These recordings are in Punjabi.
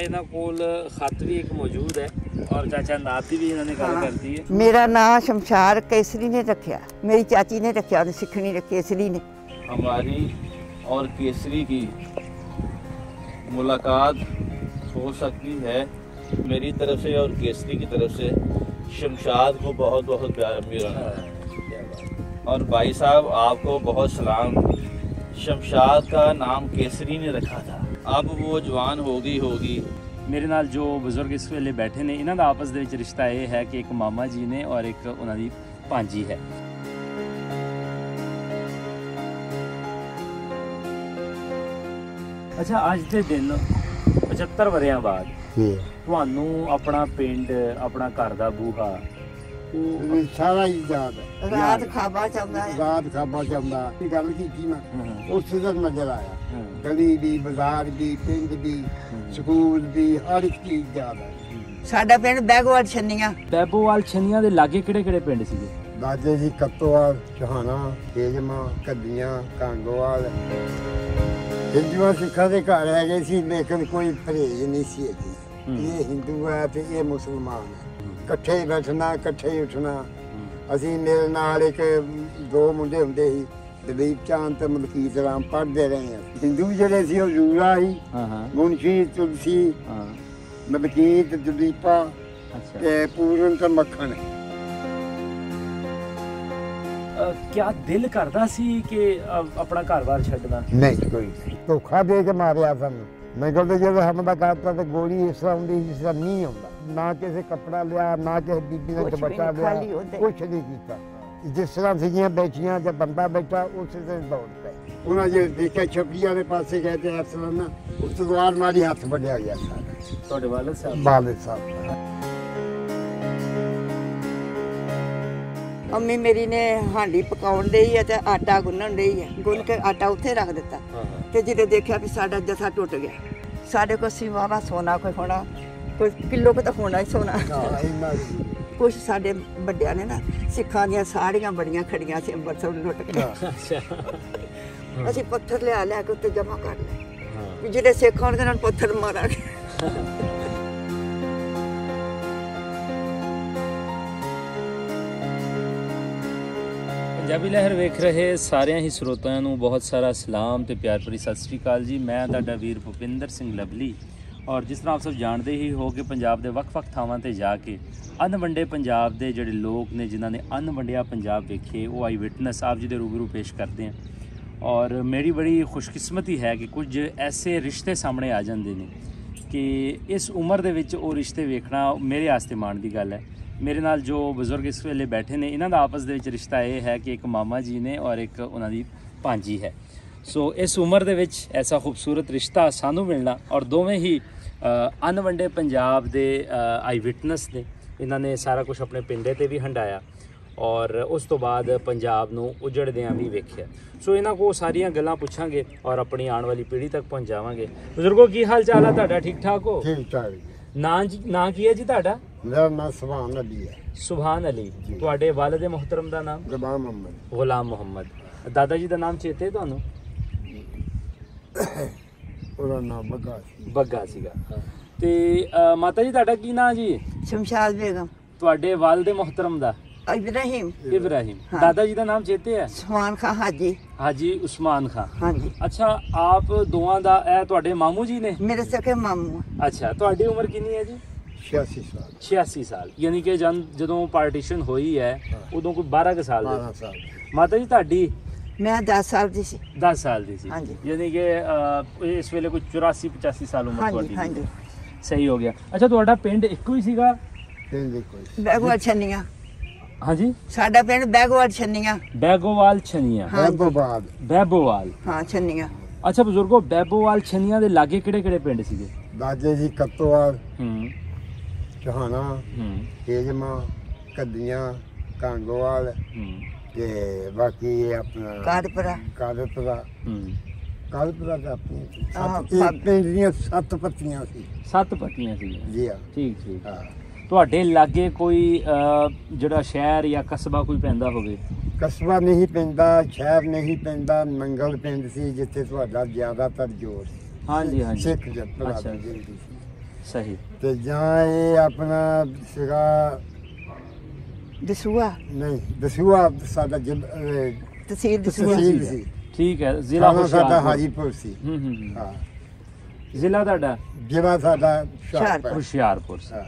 इन्हां कोल खत भी एक मौजूद है और चाचा नाथ की भी इन्होंने गल कर दी है। मेरा नाम शमशाद केसरी ने रखा, मेरी चाची ने रखा, सिखनी ने केसरी ने। हमारी और केसरी की मुलाकात हो सकती है मेरी तरफ से और केसरी की तरफ से। शमशाद को बहुत बहुत प्यार मेरा और भाई साहब आपको बहुत सलाम। शमशाद का नाम केसरी ने रखा था, अब वो जवान होगी। मेरे नाल जो बजुर्ग इस वेले बैठे ने, इन्हां दा आपस दे विच रिश्ता ये है कि एक मामा जी ने और एक उन्हां दी भांजी है। अच्छा, अज के दिन 75 वरियां बाद तुहानू अपना पिंड, अपना घर दा बूहा सारा ही याद है। रात खाबा चलदा है, रात खाबा चलदा गल की मैं उस दिन नजर आया। गली दी, बाजार दी, पिंड दी, स्कूल दी, हर एक चीज याद है। साडा पिंड बैगोवाल छन्नियां। बैबोवाल छन्नियां दे लागे किहड़े पिंड सीगे? लागे जी कत्तोवाल, चौहाना, तेजमा, कद्दियां, कांगोवाल। हिंदुआ सिखा दे घर है सी, लेकिन कोई परहेज नहीं सी हैगी। ये हिंदू है ते ये मुसलमान है, इकट्ठे ही बैठना, इकट्ठे ही उठना। ਅਸੀਂ ਮੇਰੇ ਨਾਲ ਇੱਕ ਦੋ ਮੁੰਡੇ ਹੁੰਦੇ ਸੀ, ਦਲੀਪ ਚੰਦ ਤੇ ਮਲਕੀਤ ਰਾਮ, ਪੜ੍ਹਦੇ ਰਹੇ ਹਾਂ। ਹਿੰਦੂ ਜਿਹੜੇ ਸੀ ਉਹ ਜੂਰਾ ਸੀ, ਮੁਨਸ਼ੀ ਤੁਲਸੀ, ਮਲਕੀਤ, ਦਲੀਪਾ ਤੇ ਪੂਰਨ ਤੇ ਮੱਖਣ। क्या दिल करदा सी कि अपना घर-बार छड्डना? नहीं, कोई धोखा दे के मारिया ਸਾਨੂੰ। मैं कहते जो हमला करता तो गोली इस तरह आती, इस तरह नहीं आता। ना किसी कपड़ा लिया, ना किसी बीबी ने दुपट्टा लिया, कुछ नहीं किया। जिस तरह से बैठिया जब बंदा बैठा उस तरह दौड़ पे उन्हें जो देखा छपड़िया के पास कहते हैं असल ना, उस तलवार मारी हाथ बढ़िया गया सारा। वालिद साहब अम्मी मेरी ने हांडी पकाउण दई है ते आटा गुन्नण दई है। गुन के आटा उत्थे रख दिता ते जिदे देखा भी साडा जथा टुट गया। साडे को सिवावा सोना कोई होना, कोई किलो को तो होना ही सोना। कुछ साडे बड़िया ने ना सिखां दियां साड़ियां बड़ियां खड़ियां सी अंबरसर लुट के। असीं पत्थर लिया के उत्ते जमा कर ले, जिहड़े सिख होणगे उन्हां नूं पत्थर मारांगे। पंजाबी लहर वेख रहे सारिਆਂ ही ਸਰੋਤਿਆਂ ਨੂੰ बहुत सारा सलाम ਤੇ ਪਿਆਰ ਭਰੀ ਸਤਿ ਸ੍ਰੀ ਅਕਾਲ ਜੀ। मैं ਤੁਹਾਡਾ ਵੀਰ ਭੁਪਿੰਦਰ ਸਿੰਘ ਲਵਲੀ। ਔਰ ਜਿਸ ਤਰ੍ਹਾਂ ਆਪ ਸਭ ਜਾਣਦੇ ਹੀ ਹੋ ਕਿ ਪੰਜਾਬ ਦੇ ਵੱਖ-ਵੱਖ ਥਾਵਾਂ ਤੇ ਜਾ ਕੇ ਅੰਨ ਵੰਡੇ ਪੰਜਾਬ ਦੇ ਜਿਹੜੇ ਲੋਕ ਨੇ, ਜਿਨ੍ਹਾਂ ਨੇ ਅੰਨ ਵੰਡਿਆ ਪੰਜਾਬ ਵੇਖੇ, ਉਹ ਆਈ ਵਿਟਨੈਸ ਆਪ ਜੀ ਦੇ ਰੂਬਰੂ ਪੇਸ਼ ਕਰਦੇ हैं। और मेरी बड़ी खुशकिस्मती है कि कुछ ऐसे रिश्ते सामने आ जाते हैं कि इस उम्र ਦੇ ਵਿੱਚ ਉਹ ਰਿਸ਼ਤੇ ਵੇਖਣਾ ਮੇਰੇ ਵਾਸਤੇ ਮਾਣ ਦੀ ਗੱਲ है। मेरे नाल जो बजुर्ग इस वेले बैठे ने, इन्हां दा आपस दे विच रिश्ता ये है कि एक मामा जी ने और एक उन्हां दी भांजी है। सो इस उम्र दे विच ऐसा खूबसूरत रिश्ता सानू मिलना, और दोवें ही अन्न वंडे पंजाब दे आई विटनस ने। इन्हां ने सारा कुछ अपने पिंडे ते भी हंडाया और उस तो बाद पंजाब नूं उजड़दियां भी वेखिया। सो इन्हां को सारियां गल्लां पुछांगे और अपनी आने वाली पीढ़ी तक पहुँचावांगे। बजुर्गो की हाल चाल है तुहाडा? ठीक ठाक हो? ठीक ठाक। ना की है जी तुहाडा? मेरा नाम सुभान अली है। सुभान अली। तुहाडे वालिद मोहतरम दा नाम? गुलाम मोहम्मद। गुलाम मोहम्मद। दादा जी दा नाम चेते तुहानू? ਉਹਦਾ ਨਾਮ ਬੱਗਾ ਸੀ। ਬੱਗਾ ਸੀਗਾ। ਤੇ ਮਾਤਾ ਜੀ ਤੁਹਾਡਾ ਕੀ ਨਾਮ ਜੀ? शमशाद बेगम। ਤੁਹਾਡੇ ਵਾਲਿਦ मोहतरम ਦਾ? इब्राहिम। इब्राहिम। दादा जी ਦਾ ਨਾਮ ਚੇਤੇ ਹੈ? उस्मान खां हाजी। हाजी उस्मान खां। हाँ जी। अच्छा, आप ਦੋਵਾਂ ਦਾ ਇਹ ਤੁਹਾਡੇ ਮਾਮੂ ਜੀ ਨੇ? मेरे सके मामू। अच्छा, ਤੁਹਾਡੀ ਉਮਰ ਕਿੰਨੀ ਹੈ ਜੀ? 86 ਸਾਲ। 86 ਸਾਲ, ਯਾਨੀ ਕਿ ਜਦੋਂ ਪਾਰਟੀਸ਼ਨ ਹੋਈ ਹੈ ਉਦੋਂ ਕੋਈ 12 ਕੁ ਸਾਲ ਦੇ। 12 ਸਾਲ। ਮਾਤਾ ਜੀ ਤੁਹਾਡੀ? मैं 10 साल की सी। 10 साल ਦੀ ਸੀ। हाँ जी। ਯਾਨੀ ਕਿ ਇਸ ਵੇਲੇ ਕੋਈ 84-85 ਸਾਲ ਉਮਰ हाँ जी। ਤੁਹਾਡੀ? हाँ जी। ਸਹੀ ਹੋ ਗਿਆ। ਅੱਛਾ, ਤੁਹਾਡਾ ਪਿੰਡ ਇੱਕੋ ਹੀ ਸੀਗਾ? ਪਿੰਡ ਕੋਈ बैगोवाल छन्नियां। हाँ जी। साडा पिंड बैगोवाल छन्नियां। बैगोवाल छनिया। हाँ जी। बैबोवाल। हाँ छन्नियां। अच्छा बजुर्गो, बैबोवाल छनिया दे लागे किहड़े पिंड सीगे? ਲਾਗੇ ਜੀ ਕਤੋਵਾਲ, ਚੌਹਾਨਾ, ਤੇਜਮਾ, ਕद्दियां, ਕਾਂਗੋਵਾਲ ਤੇ ਬਾਕੀ ਆਪਣਾ कादपुरा। ਕਾਦਪੁਰਾ। ਕਾਦਪੁਰਾ ਦਾ ਆਪਣੀ ਪਿੰਡ ਦੀਆਂ 7 ਪੱਤੀਆਂ ਸੀ। 7 ਪੱਤੀਆਂ ਸੀ ਜੀ ਹਾਂ। ਠੀਕ ਠੀਕ। ਹਾਂ। ਤੁਹਾਡੇ ਲਾਗੇ ਕੋਈ ਜਿਹੜਾ ਸ਼ਹਿਰ ਜਾਂ ਕਸਬਾ ਕੋਈ ਪੈਂਦਾ ਹੋਵੇ? ਕਸਬਾ ਨਹੀਂ ਪੈਂਦਾ, ਸ਼ਹਿਰ ਨਹੀਂ ਪੈਂਦਾ, ਮੰਗਲ ਪਿੰਡ ਸੀ ਜਿੱਥੇ ਤੁਹਾਡਾ ਜ਼ਿਆਦਾਤਰ ਜ਼ੋਰ ਸੀ। ਹਾਂਜੀ ਹਾਂਜੀ। ਸਿੱਖ ਜੱਟ ਅੱਛਾ। ਸਹੀ। ਤੇ ਜਾਂ ਇਹ ਆਪਣਾ ਸੀਗਾ ਦਸੂਆ ਨਹੀਂ ਦਸੂਆ ਸਾਡਾ ਤਹਿਸੀਲ ਦਸੂਆ ਤਹਿਸੀਲ ਸੀ। ਠੀਕ ਹੈ। ਜ਼ਿਲ੍ਹਾ ਥਾਣਾ ਸਾਡਾ ਹੁਸ਼ਿਆਰਪੁਰ। ਹਾਜੀਪੁਰ ਸੀ। ਹਾਂ ਜ਼ਿਲ੍ਹਾ ਤੁਹਾਡਾ ਜ਼ਿਲ੍ਹਾ ਸਾਡਾ ਹੁਸ਼ਿਆਰਪੁਰ। ਹੁਸ਼ਿਆਰਪੁਰ ਸੀ। ਹਾਂ।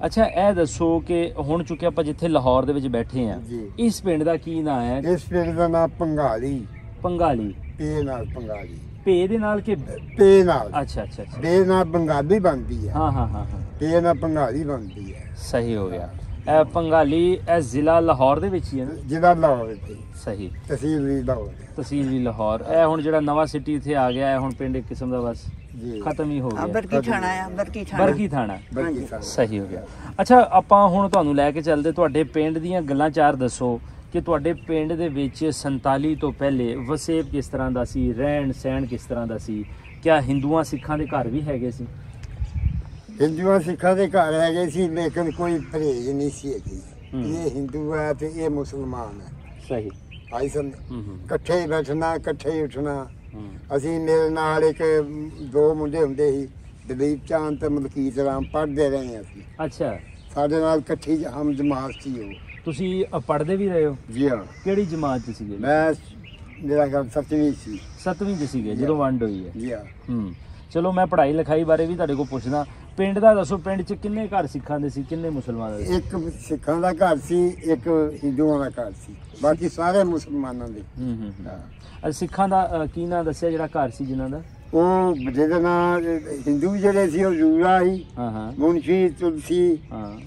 ਅੱਛਾ ਇਹ ਦੱਸੋ ਕਿ ਹੁਣ ਚੁੱਕੇ ਆਪਾਂ ਜਿੱਥੇ ਲਾਹੌਰ ਦੇ ਵਿੱਚ ਬੈਠੇ ਆ, ਜੀ। ਇਸ ਪਿੰਡ ਦਾ ਕੀ ਨਾਂ ਹੈ? ਇਸ ਪਿੰਡ ਦਾ ਨਾਮ ਪੰਗਾਲੀ, ਪੰਗਾਲੀ। ਪੇ ਨਾਲ ਪੰਗਾਲੀ, ਭੇ ਦੇ ਨਾਲ ਕਿ? ਪੇ ਨਾਲ। ਅੱਛਾ ਅੱਛਾ ਅੱਛਾ। ਪੇ ਨਾਲ ਬੰਗਾਲੀ ਬਣਦੀ ਹੈ, ਹਾਂ ਹਾਂ ਹਾਂ ਹਾਂ, ਪੇ ਨਾਲ ਪੰਗਾਲੀ ਬਣਦੀ ਹੈ। ਸਹੀ ਹੋ ਗਿਆ। ਇਹ ਪੰਗਾਲੀ ਇਹ ਜ਼ਿਲ੍ਹਾ ਲਾਹੌਰ ਦੇ ਵਿੱਚ ਹੀ ਹੈ ਨਾ? ਜ਼ਿਲ੍ਹਾ ਲਾਹੌਰ ਤੇ, ਸਹੀ। ਤਹਿਸੀਲ ਵੀ ਲਾਹੌਰ ਤਹਿਸੀਲ ਵੀ ਲਾਹੌਰ। ਇਹ ਹੁਣ ਜਿਹੜਾ ਨਵਾਂ ਸਿਟੀ ਇੱਥੇ ਆ ਗਿਆ ਹੈ, ਹੁਣ ਪਿੰਡ ਇੱਕ ਕਿਸਮ ਦਾ ਬਸ ਜੀ। ਖਤਮ ਹੀ ਹੋ ਗਿਆ। ਬਰਕੀ ਥਾਣਾ ਆ, ਬਰਕੀ ਥਾਣਾ। ਬਰਕੀ ਥਾਣਾ। ਬਰਕੀ ਥਾਣਾ। ਸਹੀ ਹੋ ਗਿਆ। ਅੱਛਾ ਆਪਾਂ ਹੁਣ ਤੁਹਾਨੂੰ ਲੈ ਕੇ ਚੱਲਦੇ, ਤੁਹਾਡੇ ਪਿੰਡ ਦੀਆਂ ਗੱਲਾਂ ਚਾਰ ਦੱਸੋ ਕਿ ਤੁਹਾਡੇ ਪਿੰਡ ਦੇ ਵਿੱਚ 47 ਤੋਂ ਪਹਿਲੇ ਵਸੇਬ ਕਿਸ ਤਰ੍ਹਾਂ ਦਾ ਸੀ, ਰਹਿਣ ਸਹਿਣ ਕਿਸ ਤਰ੍ਹਾਂ ਦਾ ਸੀ? ਕਿਆ ਹਿੰਦੂਆਂ ਸਿੱਖਾਂ ਦੇ ਘਰ ਵੀ ਹੈਗੇ ਸੀ? ਹਿੰਦੂਆਂ ਸਿੱਖਾਂ ਦੇ ਘਰ ਹੈਗੇ ਸੀ, ਲੇਕਿਨ ਕੋਈ ਪਰਹੇਜ਼ ਨਹੀਂ ਸੀ ਹੈਗੀ। ਇਹ ਹਿੰਦੂ ਹੈ ਤੇ ਇਹ ਮੁਸਲਮਾਨ ਹੈ। ਸਹੀ। ਆਈ ਸਮਝ। ਇਕੱਠੇ ਹੀ ਬੈਠਣਾ, ਇਕੱਠੇ ਹੀ ਉੱਠਣਾ। ਅਸੀਂ ਮੇਰੇ ਨਾਲ ਇੱਕ ਦੋ ਮੁੰਡੇ ਹੁੰਦੇ ਸੀ, ਦਲੀਪ ਚੰਦ ਤੇ ਮਲਕੀਤ ਰਾਮ, ਪੜ੍ਹਦੇ ਰਹੇ ਅਸੀਂ। ਅੱਛਾ। ਸਾਡੇ ਨਾਲ ਇਕੱਠੀ ਹਮ ਜਮਾਤ ਸੀ ਉਹ। ਤੁਸੀਂ ਪੜ੍ਹਦੇ ਵੀ ਰਹੇ ਹੋ? ਜੀ ਹਾਂ। ਕਿਹੜੀ ਜਮਾਤ 'ਚ ਸੀਗੇ? ਮੈਂ ਮੇਰਾ ਗੱਲ 7ਵੀਂ ਸੀ। 7ਵੀਂ 'ਚ ਸੀਗੇ ਜਦੋਂ ਵੰਡ ਹੋਈ ਹੈ? ਜੀ ਹਾਂ। ਚਲੋ ਮੈਂ ਪੜ੍ਹਾਈ ਲਿਖਾਈ ਬਾਰੇ ਵੀ ਤੁਹਾਡੇ ਕੋਲ ਪੁੱਛਦਾ। ਪਿੰਡ ਦਾ ਦੱਸੋ, ਪਿੰਡ 'ਚ ਕਿੰਨੇ ਘਰ ਸਿੱਖਾਂ ਦੇ ਸੀ, ਕਿੰਨੇ ਮੁਸਲਮਾਨਾਂ ਦੇ ਸੀ? ਇੱਕ ਸਿੱਖਾਂ ਦਾ ਘਰ ਸੀ, ਇੱਕ ਹਿੰਦੂਆਂ ਦਾ ਘਰ ਸੀ, ਬਾਕੀ ਸਾਰੇ ਮੁਸਲਮਾਨਾਂ ਦੇ। ਸਿੱਖਾਂ ਦਾ ਕੀ ਨਾਂ ਦੱਸਿਆ ਜਿਹੜਾ ਘਰ ਸੀ ਜਿਨ੍ਹਾਂ ਦਾ? ਉਹ ਜਿਹਦੇ ਨਾਲ ਹਿੰਦੂ ਜਿਹੜੇ ਸੀ ਉਹ ਜੂਰਾ ਸੀ, ਹਾਂ ਹਾਂ ਮੁਨਸ਼ੀ, ਤੁਲਸੀ, ਹਾਂ।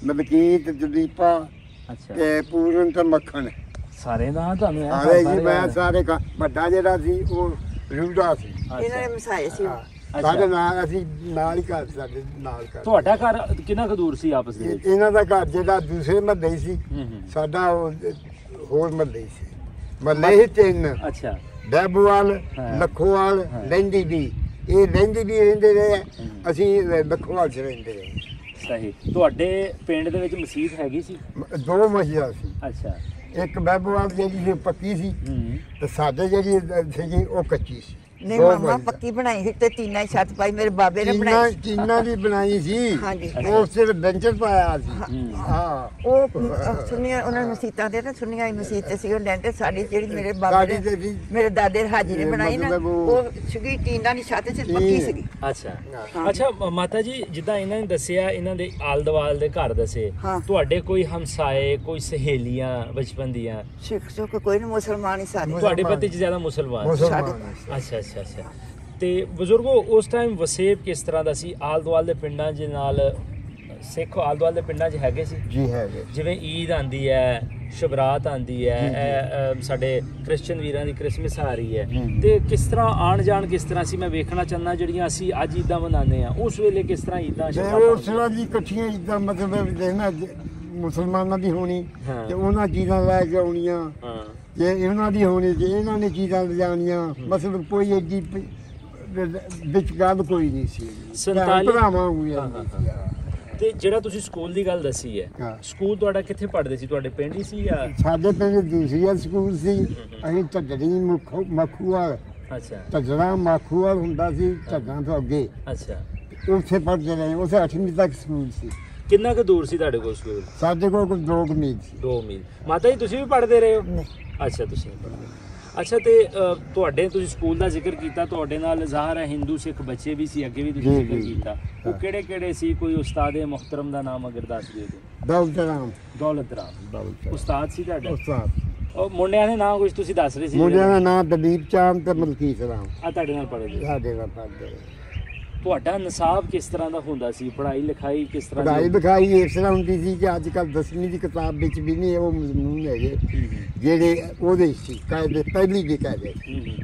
ਮਲਕੀਤ, ਦਲੀਪਾ ਅੱਛਾ। ਤੇ ਪੂਰਨ ਤੇ ਮੱਖਣ। ਸਾਰੇ ਨਾਂ ਤੁਹਾਨੂੰ ਇਹ ਸਾਰੇ ਜੀ ਸਾਰੇ ਮੈਂ ਯਾਦ? ਸਾਰੇ ਵੱਡਾ ਜਿਹੜਾ ਸੀ ਉਹ ਰੂੜਾ ਸੀ। ਇਹਨਾਂ ਨੇ ਮਸਾਏ ਸੀ। ਸਾਡੇ ਨਾਲ ਅਸੀਂ ਨਾਲ ਹੀ ਘਰ, ਸਾਡੇ ਨਾਲ ਘਰ। ਤੁਹਾਡਾ ਘਰ ਕਿੰਨਾ ਕੁ ਦੂਰ ਸੀ ਆਪਸ ਦੇ ਵਿੱਚ? ਇਹਨਾਂ ਦਾ ਘਰ ਜਿਹੜਾ ਦੂਸਰੇ ਮਹੱਲੇ ਸੀ, ਸਾਡਾ ਉਹ ਹੋਰ ਮਹੱਲੇ ਸੀ। ਮਹੱਲੇ ਹੀ ਤਿੰਨ, ਅੱਛਾ। ਡੈਬੂਵਾਲ, ਹਾਂ। ਲੱਖੋਵਾਲ, ਲਹਿੰਦੀ ਵੀ। ਇਹ ਲਹਿੰਦੀ ਵੀ ਰਹਿੰਦੇ ਰਹੇ, ਅਸੀਂ ਲੱਖੋਵਾਲ 'ਚ ਰਹਿੰਦੇ ਰਹੇ। ਸਹੀ। ਤੁਹਾਡੇ ਪਿੰਡ ਦੇ ਵਿੱਚ ਮਸਜਿਦ ਹੈਗੀ ਸੀ? ਦੋ ਮਸਜਿਦਾਂ ਸੀ। ਅੱਛਾ। ਇੱਕ ਮਹਿਬੂਬਾਲ ਜਿਹੜੀ ਸੀ ਪੱਕੀ ਸੀ, ਤੇ ਸਾਡੇ ਜਿਹੜੀ ਸੀਗੀ ਉਹ ਕੱਚੀ ਸੀ। ਨਹੀਂ ਮਾਮਾ ਪੱਕੀ ਬਣਾਈ ਸੀ ਤੇ ਤੀਨਾ ਹੀ ਛੱਤ ਪਾਈ, ਮੇਰੇ ਬਾਬੇ ਨੇ ਬਣਾਈ। ਚੀਨਾ ਦੀ ਬਣਾਈ ਸੀ। ਹਾਂਜੀ। ਉਹ ਸਿਰ ਬੈਂਚਰ ਪਾਇਆ ਸੀ। ਹਾਂ। ਉਹ ਸੁਨੀਆਂ ਉਹਨਾਂ ਨੇ ਮਸੀਤਾਂ ਦੇ ਤੇ ਸੁਨੀਆਂ ਹੀ ਮਸੀਤ ਤੇ ਸੀ ਉਹ ਲੈਂਦੇ। ਸਾਡੀ ਜਿਹੜੀ ਮੇਰੇ ਬਾਬੇ ਸਾਡੀ ਨੇ, ਮੇਰੇ ਦਾਦੇ ਹਾਜੀ ਨੇ ਬਣਾਈ ਨਾ, ਉਹ ਸੀਗੀ ਟੀਨਾ ਦੀ ਛੱਤ ਸੀ, ਪੱਕੀ ਸੀਗੀ। ਅੱਛਾ। ਅੱਛਾ ਮਾਤਾ ਜੀ, ਜਿੱਦਾਂ ਇਹਨਾਂ ਨੇ ਦੱਸਿਆ, ਇਹਨਾਂ ਦੇ ਆਲ ਦੁਆਲ ਦੇ ਘਰ ਦੱਸੇ, ਤੁਹਾਡੇ ਕੋਈ ਹਮਸਾਏ, ਕੋਈ ਸਹੇਲੀਆਂ ਬਚਪਨ ਦੀਆਂ? ਸਿੱਖ ਸੁੱਖ ਕੋਈ ਨਹੀਂ, ਮੁਸਲਮਾਨ ਹੀ ਸਾਰੇ। ਤੁਹਾਡੇ ਪਤੀ ਚ ਜ਼ਿਆਦਾ ਮੁਸਲਮਾਨ? ਅੱਛਾ ਅੱਛਾ ਅੱਛਾ। ਤੇ ਬਜ਼ੁਰਗੋ ਉਸ ਟਾਈਮ ਵਸੇਬ ਕਿਸ ਤਰ੍ਹਾਂ ਦਾ ਸੀ? ਆਲ ਦੁਆਲ ਦੇ ਪਿੰਡਾਂ ਦੇ ਨਾਲ ਸਿੱਖ ਆਲ ਦੁਆਲ ਦੇ ਪਿੰਡਾਂ 'ਚ ਹੈਗੇ ਸੀ? ਜੀ ਹੈਗੇ। ਜਿਵੇਂ ਈਦ ਆਂਦੀ ਹੈ, ਸ਼ਬਰਾਤ ਆਂਦੀ ਹੈ, ਇਹ ਸਾਡੇ ਕ੍ਰਿਸਚਨ ਵੀਰਾਂ ਦੀ ਕ੍ਰਿਸਮਸ ਆ ਰਹੀ ਹੈ, ਤੇ ਕਿਸ ਤਰ੍ਹਾਂ ਆਣ ਜਾਣ ਕਿਸ ਤਰ੍ਹਾਂ ਸੀ? ਮੈਂ ਵੇਖਣਾ ਚਾਹੁੰਦਾ ਜਿਹੜੀਆਂ ਅਸੀਂ ਅੱਜ ਈਦਾਂ ਮਨਾਉਂਦੇ ਆ, ਉਸ ਵੇਲੇ ਕਿਸ ਤਰ੍ਹਾਂ ਈਦਾਂ ਉਸ ਤਰ੍ਹਾਂ ਦੀ ਇਕੱਠੀਆਂ ਈਦਾਂ, ਮਤਲਬ ਦੇਖਣਾ ਮੁਸਲਮਾਨਾਂ ਦੀ ਹੋਣੀ ਤੇ ਉਹਨਾਂ ਚੀਜ਼ਾਂ ਲੈ ਕੇ ਆਉਣੀਆਂ, ਜੇ ਇਹਨਾਂ ਦੀ ਹੋਣੀ ਤੇ ਇਹਨਾਂ ਨੇ ਚੀਜ਼ਾਂ ਲਿਜਾਣੀਆਂ। ਮਤਲਬ ਕੋਈ ਏਡੀ ਵਿੱਚ ਗੱਲ ਕੋਈ ਨਹੀਂ ਸੀ। 47 ਭਰਾਵਾਂ ਹੋਈਆਂ। ਤੇ ਜਿਹੜਾ ਤੁਸੀਂ ਸਕੂਲ ਦੀ ਗੱਲ ਦੱਸੀ ਹੈ, ਸਕੂਲ ਤੁਹਾਡਾ ਕਿੱਥੇ ਪੜ੍ਹਦੇ ਸੀ? ਤੁਹਾਡੇ ਪਿੰਡ ਹੀ ਸੀ ਜਾਂ? ਸਾਡੇ ਪਿੰਡ ਦੂਸਰੀਆ ਸਕੂਲ ਸੀ। ਅਸੀਂ ਢੱਡੜੀ ਮਖੂਵਾਲ। ਅੱਛਾ। ਢੱਡੜਾ ਮਖੂਵਾਲ ਹੁੰਦਾ ਸੀ, ਢੱਡਾਂ ਤੋਂ ਅੱਗੇ। ਅੱਛਾ। ਉੱਥੇ ਪੜ੍ਹਦੇ ਰਹੇ, ਉੱਥੇ 8ਵੀਂ ਤੱਕ ਸਕੂਲ ਸੀ। ਕਿੰਨਾ ਕੁ ਦੂਰ ਸੀ ਤੁਹਾਡੇ ਕੋਲ ਸਕੂਲ? ਸਾਡੇ ਕੋਲ ਕੋਈ 2 ਮੀਲ ਸੀ। 2 ਮੀਲ। ਮਾਤਾ ਜੀ ਤੁਸੀਂ ਵੀ ਪੜ੍ਹਦੇ ਰਹੇ ਹੋ? ਅੱਛਾ, ਤੁਸੀਂ ਪੜ੍ਹਦੇ। ਅੱਛਾ, ਤੇ ਤੁਹਾਡੇ ਤੁਸੀਂ ਸਕੂਲ ਦਾ ਜ਼ਿਕਰ ਕੀਤਾ, ਤੁਹਾਡੇ ਨਾਲ ਜ਼ਾਹਰ ਹੈ ਹਿੰਦੂ ਸਿੱਖ ਬੱਚੇ ਵੀ ਸੀ, ਅੱਗੇ ਵੀ ਤੁਸੀਂ ਜ਼ਿਕਰ ਕੀਤਾ। ਉਹ ਕਿਹੜੇ ਕਿਹੜੇ ਸੀ? ਕੋਈ ਉਸਤਾਦ ਮੁਹਤਰਮ ਦਾ ਨਾਮ ਅਗਰ ਦੱਸ ਦਿਓ ਤੇ? ਦੌਲਤ ਰਾਮ। ਦੌਲਤ ਰਾਮ ਉਸਤਾਦ ਸੀ ਤੁਹਾਡਾ? ਉਸਤਾਦ। ਉਹ ਮੁੰਡਿਆਂ ਦੇ ਨਾਮ ਕੁਝ ਤੁਸੀਂ ਦੱਸ ਰਹੇ ਸੀ? ਮੁੰਡਿਆਂ ਦਾ ਨਾਮ ਦਲੀਪ ਚੰਦ ਤੇ ਮਲਕੀਤ ਰਾਮ। ਆ ਤੁਹਾਡੇ ਨਾਲ ਪੜ੍ਹਦੇ? ਸਾਡੇ ਨਾਲ ਪੜ੍ਹਦੇ। ਤੁਹਾਡਾ ਨਿਸਾਬ ਕਿਸ ਤਰ੍ਹਾਂ ਦਾ ਹੁੰਦਾ ਸੀ? ਪੜ੍ਹਾਈ ਲਿਖਾਈ ਕਿਸ ਤਰ੍ਹਾਂ ਦੀ? ਪੜ੍ਹਾਈ ਲਿਖਾਈ ਇਸ ਤਰ੍ਹਾਂ ਹੁੰਦੀ ਸੀ ਕਿ ਅੱਜ ਕੱਲ੍ਹ 10ਵੀਂ ਦੀ ਕਿਤਾਬ ਵਿੱਚ ਵੀ ਨਹੀਂ ਉਹ ਮਜ਼ਮੂਨ ਹੈਗੇ ਜਿਹੜੇ ਉਹਦੇ ਸੀ ਕਾਇਦੇ, ਪਹਿਲੀ ਦੀ ਕਾਇਦੇ।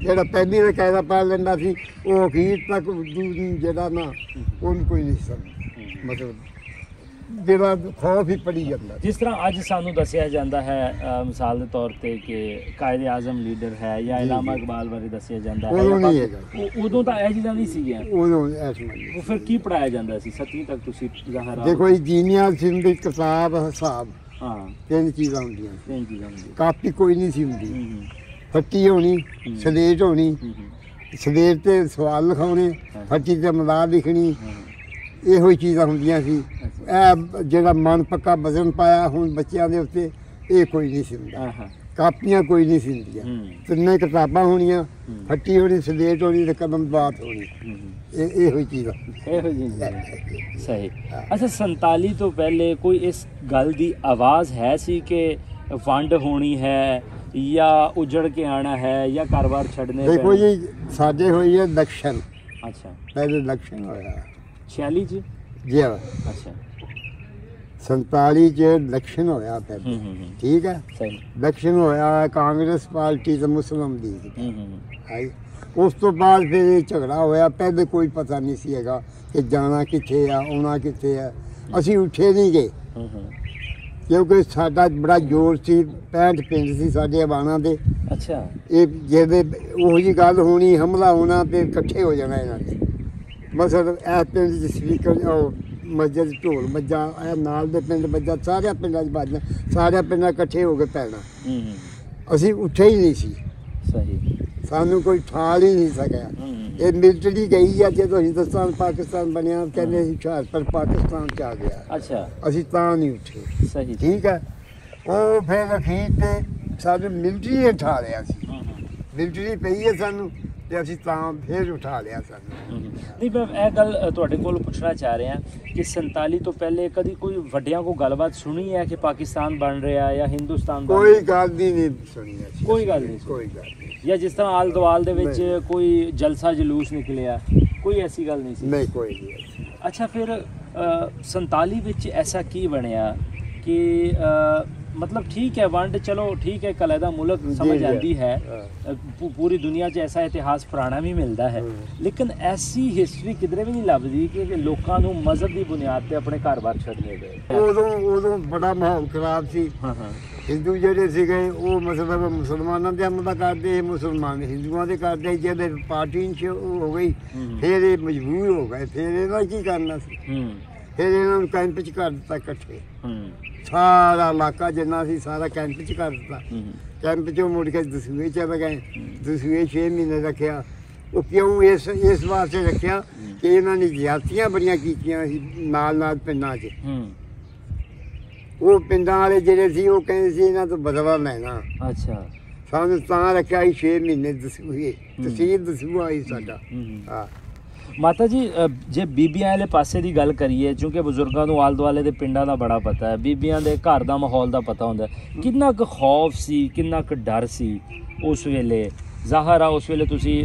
ਜਿਹੜਾ ਪਹਿਲੀ ਦਾ ਕਾਇਦਾ ਪੜ੍ਹ ਲੈਂਦਾ ਸੀ ਉਹ ਅਖੀਰ ਤੱਕ ਜਿਹੜਾ ਨਾ ਉਹਨੂੰ ਕੋਈ ਨਹੀਂ ਸਮਝ, ਮਤਲਬ ਜਿਹੜਾ ਖੌਫ ਹੀ ਪੜੀ ਜਾਂਦਾ। ਜਿਸ ਤਰ੍ਹਾਂ ਅੱਜ ਸਾਨੂੰ ਦੱਸਿਆ ਜਾਂਦਾ ਹੈ ਮਿਸਾਲ ਦੇ ਤੌਰ ਤੇ ਕਿ ਕਾਇਦੇ ਆਜ਼ਮ ਲੀਡਰ ਹੈ ਜਾਂ ਇਲਾਮਾ ਇਕਬਾਲ ਬਾਰੇ ਦੱਸਿਆ ਜਾਂਦਾ ਹੈ, ਉਦੋਂ ਨਹੀਂ ਹੈਗਾ। ਉਦੋਂ ਤਾਂ ਇਹ ਚੀਜ਼ਾਂ ਨਹੀਂ ਸੀਗੀਆਂ। ਉਦੋਂ ਐਸਾ ਉਹ ਫਿਰ ਕੀ ਪੜਾਇਆ ਜਾਂਦਾ ਸੀ 7ਵੀਂ ਤੱਕ? ਤੁਸੀਂ ਜ਼ਾਹਰ ਦੇਖੋ ਜੀ, ਜੀਨੀਆ ਸਿੰਘ ਦੀ ਕਿਤਾਬ, ਹਿਸਾਬ, ਹਾਂ, 3 ਚੀਜ਼ਾਂ ਹੁੰਦੀਆਂ। 3 ਚੀਜ਼ਾਂ ਹੁੰਦੀਆਂ। ਕਾਪੀ ਕੋਈ ਨਹੀਂ ਸੀ ਹੁੰਦੀ। ਫੱਟੀ ਹੋਣੀ, ਸਲੇਟ ਹੋਣੀ, ਸਲੇਟ ਤੇ ਸਵਾਲ ਲਿਖਾਉਣੇ, ਫੱਟੀ ਤੇ ਮਲਾਹ ਲਿਖਣੀ, ਇਹੋ ਹੀ ਚੀਜ਼ਾਂ ਹੁੰਦੀਆਂ ਸੀ। ਇਹ ਜਿਹੜਾ ਮਨ ਪੱਕਾ ਵਜ਼ਨ ਪਾਇਆ ਹੁਣ ਬੱਚਿਆਂ ਦੇ ਉੱਤੇ, ਇਹ ਕੋਈ ਨਹੀਂ ਸੀ ਹੁੰਦਾ। ਕਾਪੀਆਂ ਕੋਈ ਨਹੀਂ ਸੀ ਹੁੰਦੀਆਂ, ਤਿੰਨੇ ਕਿਤਾਬਾਂ ਹੋਣੀਆਂ, ਫੱਟੀ ਹੋਣੀ, ਸਲੇਟ ਹੋਣੀ ਤੇ ਕਲਮ ਬਾਤ ਹੋਣੀ, ਇਹੋ ਹੀ ਚੀਜ਼ਾਂ। ਇਹੋ ਜਿਹੀ ਸਹੀ। ਅੱਛਾ, 47 ਤੋਂ ਪਹਿਲੇ ਕੋਈ ਇਸ ਗੱਲ ਦੀ ਆਵਾਜ਼ ਹੈ ਸੀ ਕਿ ਵੰਡ ਹੋਣੀ ਹੈ ਜਾਂ ਉਜੜ ਕੇ ਆਣਾ ਹੈ ਜਾਂ ਕਾਰੋਬਾਰ ਛੱਡਨੇ? ਦੇਖੋ ਜੀ, ਸਾਡੇ ਹੋਈ ਹੈ ਦਕਸ਼ਨ। ਅੱਛਾ, ਪਹਿਲੇ ਦਕਸ਼ਨ ਹੋਇਆ 46 ਚ ਜੀ। ਅੱਛਾ, 47 ਚ ਦਕਸ਼ਨ ਹੋਇਆ ਪਹਿਲੇ, ਠੀਕ ਹੈ। ਸਹੀ। ਦਕਸ਼ਨ ਹੋਇਆ ਕਾਂਗਰਸ ਪਾਰਟੀ ਤੇ ਮੁਸਲਿਮ ਲੀਗ। ਉਸ ਤੋਂ ਬਾਅਦ ਫਿਰ ਇਹ ਝਗੜਾ ਹੋਇਆ। ਪਹਿਲੇ ਕੋਈ ਪਤਾ ਨਹੀਂ ਸੀ ਹੈਗਾ ਕਿ ਜਾਣਾ ਕਿੱਥੇ ਆ, ਆਉਣਾ ਕਿੱਥੇ ਆ। ਅਸੀਂ ਉੱਠੇ ਨਹੀਂ ਗਏ ਕਿਉਂਕਿ ਸਾਡਾ ਬੜਾ ਜ਼ੋਰ ਸੀ। 65 ਪਿੰਡ ਸੀ ਸਾਡੇ ਅਵਾਣਾ ਦੇ। ਅੱਛਾ, ਇਹ ਜਿਹਦੇ ਉਹੋ ਜਿਹੀ ਗੱਲ ਹੋਣੀ, ਹਮਲਾ ਹੋਣਾ ਤੇ ਇਕੱਠੇ ਹੋ ਜਾਣਾ ਇਹਨਾਂ ਨੇ। ਮਸਲ ਇਸ ਪਿੰਡ 'ਚ ਸਪੀਕਰ, ਮਸਜਿਦ ਢੋਲ ਵੱਜਾ, ਇਹ ਨਾਲ ਦੇ ਪਿੰਡ ਵੱਜਾ, ਸਾਰਿਆਂ ਪਿੰਡਾਂ 'ਚ ਵੱਜਣਾ, ਸਾਰਿਆਂ ਪਿੰਡਾਂ ਇਕੱਠੇ ਹੋ ਕੇ ਪੈਣਾ। ਅਸੀਂ ਉੱਠੇ ਹੀ ਨਹੀਂ ਸੀ। ਸਹੀ। ਸਾਨੂੰ ਕੋਈ ਠਾਲ ਹੀ ਨਹੀਂ ਸਕਿਆ। ਇਹ ਮਿਲਟਰੀ ਗਈ ਆ ਜਦੋਂ ਹਿੰਦੁਸਤਾਨ ਪਾਕਿਸਤਾਨ ਬਣਿਆ, ਕਹਿੰਦੇ ਸੀ ਹੁਸ਼ਿਆਰਪੁਰ ਪਾਕਿਸਤਾਨ 'ਚ ਆ ਗਿਆ। ਅੱਛਾ, ਅਸੀਂ ਤਾਂ ਨਹੀਂ ਉੱਠੇ। ਸਹੀ, ਠੀਕ ਹੈ। ਉਹ ਫਿਰ ਅਖੀਰ ਤੇ ਸਾਨੂੰ ਮਿਲਟਰੀ ਨੇ ਉਠਾ ਲਿਆ ਸੀ। ਮਿਲਟਰੀ ਪਈ ਹੈ ਸਾਨੂੰ ਤੇ ਅਸੀਂ ਤਾਂ ਫਿਰ ਉਠਾ ਲਿਆ ਸਾਨੂੰ। ਨਹੀਂ, ਮੈਂ ਇਹ ਗੱਲ ਤੁਹਾਡੇ ਕੋਲ ਪੁੱਛਣਾ ਚਾਹ ਰਿਹਾ ਕਿ 47 ਤੋਂ ਪਹਿਲੇ ਕਦੀ ਕੋਈ ਵੱਡਿਆਂ ਕੋਲ ਗੱਲਬਾਤ ਸੁਣੀ ਹੈ ਕਿ ਪਾਕਿਸਤਾਨ ਬਣ ਰਿਹਾ ਜਾਂ ਹਿੰਦੁਸਤਾਨ ਬਣ ਰਿਹਾ? ਕੋਈ ਗੱਲ ਨਹੀਂ ਸੁਣੀ ਅਸੀਂ। ਕੋਈ ਗੱਲ ਨਹੀਂ, ਕੋਈ ਗੱਲ ਨਹੀਂ। ਜਾਂ ਜਿਸ ਤਰ੍ਹਾਂ ਆਲ ਦੁਆਲ ਦੇ ਵਿੱਚ ਕੋਈ ਜਲਸਾ ਜਲੂਸ ਨਿਕਲਿਆ, ਕੋਈ ਐਸੀ ਗੱਲ ਨਹੀਂ ਸੀ? ਨਹੀਂ, ਕੋਈ ਨਹੀਂ। ਅੱਛਾ, ਫਿਰ 47 ਵਿੱਚ ਐਸਾ ਕੀ ਬਣਿਆ ਕਿ मतलब ठीक है वंड, चलो ठीक है, कलैदा मुल्क समझ आती है, पूरी दुनिया च ऐसा इतिहास पुराना भी मिलता है, लेकिन ऐसी हिस्ट्री किधरे भी नहीं लभदी कि लोगों को मजहब की बुनियाद पे अपने घर-बार छड्डने गए। उदों बड़ा माहौल खराब सी। हिंदू ਜਿਹੜੇ ਸੀਗੇ ਉਹ ਮਤਲਬ ਮੁਸਲਮਾਨਾਂ ਦੇ ਹਮਲਾ ਕਰਦੇ, ਮੁਸਲਮਾਨ ਹਿੰਦੂਆਂ ਦੇ ਕਰਦੇ। ਜਿਹਦੇ ਪਾਰਟੀ ਚ ਹੋ ਗਈ ਫਿਰ ਇਹ ਮਜਬੂਰ ਹੋ ਗਏ। ਫਿਰ ਇਹਨਾਂ ਕੀ ਕਰਨਾ ਸੀ? ਫਿਰ ਇਹਨਾਂ ਨੂੰ ਕੈਂਪ ਚ ਕਰ ਦਿੱਤਾ ਇਕੱਠੇ। ਸਾਰਾ ਇਲਾਕਾ ਜਿੰਨਾ ਸੀ ਸਾਰਾ ਕੈਂਪ ਚ ਕਰ ਦਿੱਤਾ। ਕੈਂਪ ਚੋਂ ਮੁੜ ਕੇ ਦਸੂਏ ਚਲੇ ਗਏ। ਦਸੂਏ 6 ਮਹੀਨੇ ਰੱਖਿਆ। ਉਹ ਕਿਉਂ? ਇਸ ਵਾਸਤੇ ਰੱਖਿਆ ਕਿ ਇਹਨਾਂ ਨੇ ਜ਼ਿਆਦਤੀਆਂ ਬੜੀਆਂ ਕੀਤੀਆਂ ਸੀ ਨਾਲ ਨਾਲ ਪਿੰਡਾਂ 'ਚ। ਉਹ ਪਿੰਡਾਂ ਵਾਲੇ ਜਿਹੜੇ ਸੀ ਉਹ ਕਹਿੰਦੇ ਸੀ ਇਹਨਾਂ ਤੋਂ ਬਦਲਾ ਲੈਣਾ। ਅੱਛਾ, ਸਾਨੂੰ ਤਾਂ ਰੱਖਿਆ ਸੀ 6 ਮਹੀਨੇ ਦਸੂਏ। ਤਹਿਸੀਲ ਦਸੂਆ ਸੀ ਸਾਡਾ। ਹਾਂ ਮਾਤਾ ਜੀ, ਜੇ ਬੀਬੀਆਂ ਵਾਲੇ ਪਾਸੇ ਦੀ ਗੱਲ ਕਰੀਏ, ਕਿਉਂਕਿ ਬਜ਼ੁਰਗਾਂ ਨੂੰ ਆਲੇ ਦੁਆਲੇ ਦੇ ਪਿੰਡਾਂ ਦਾ ਬੜਾ ਪਤਾ ਹੈ, ਬੀਬੀਆਂ ਦੇ ਘਰ ਦਾ ਮਾਹੌਲ ਦਾ ਪਤਾ ਹੁੰਦਾ, ਕਿੰਨਾ ਕੁ ਖੌਫ ਸੀ, ਕਿੰਨਾ ਕੁ ਡਰ ਸੀ ਉਸ ਵੇਲੇ? ਜ਼ਾਹਰ ਆ ਉਸ ਵੇਲੇ ਤੁਸੀਂ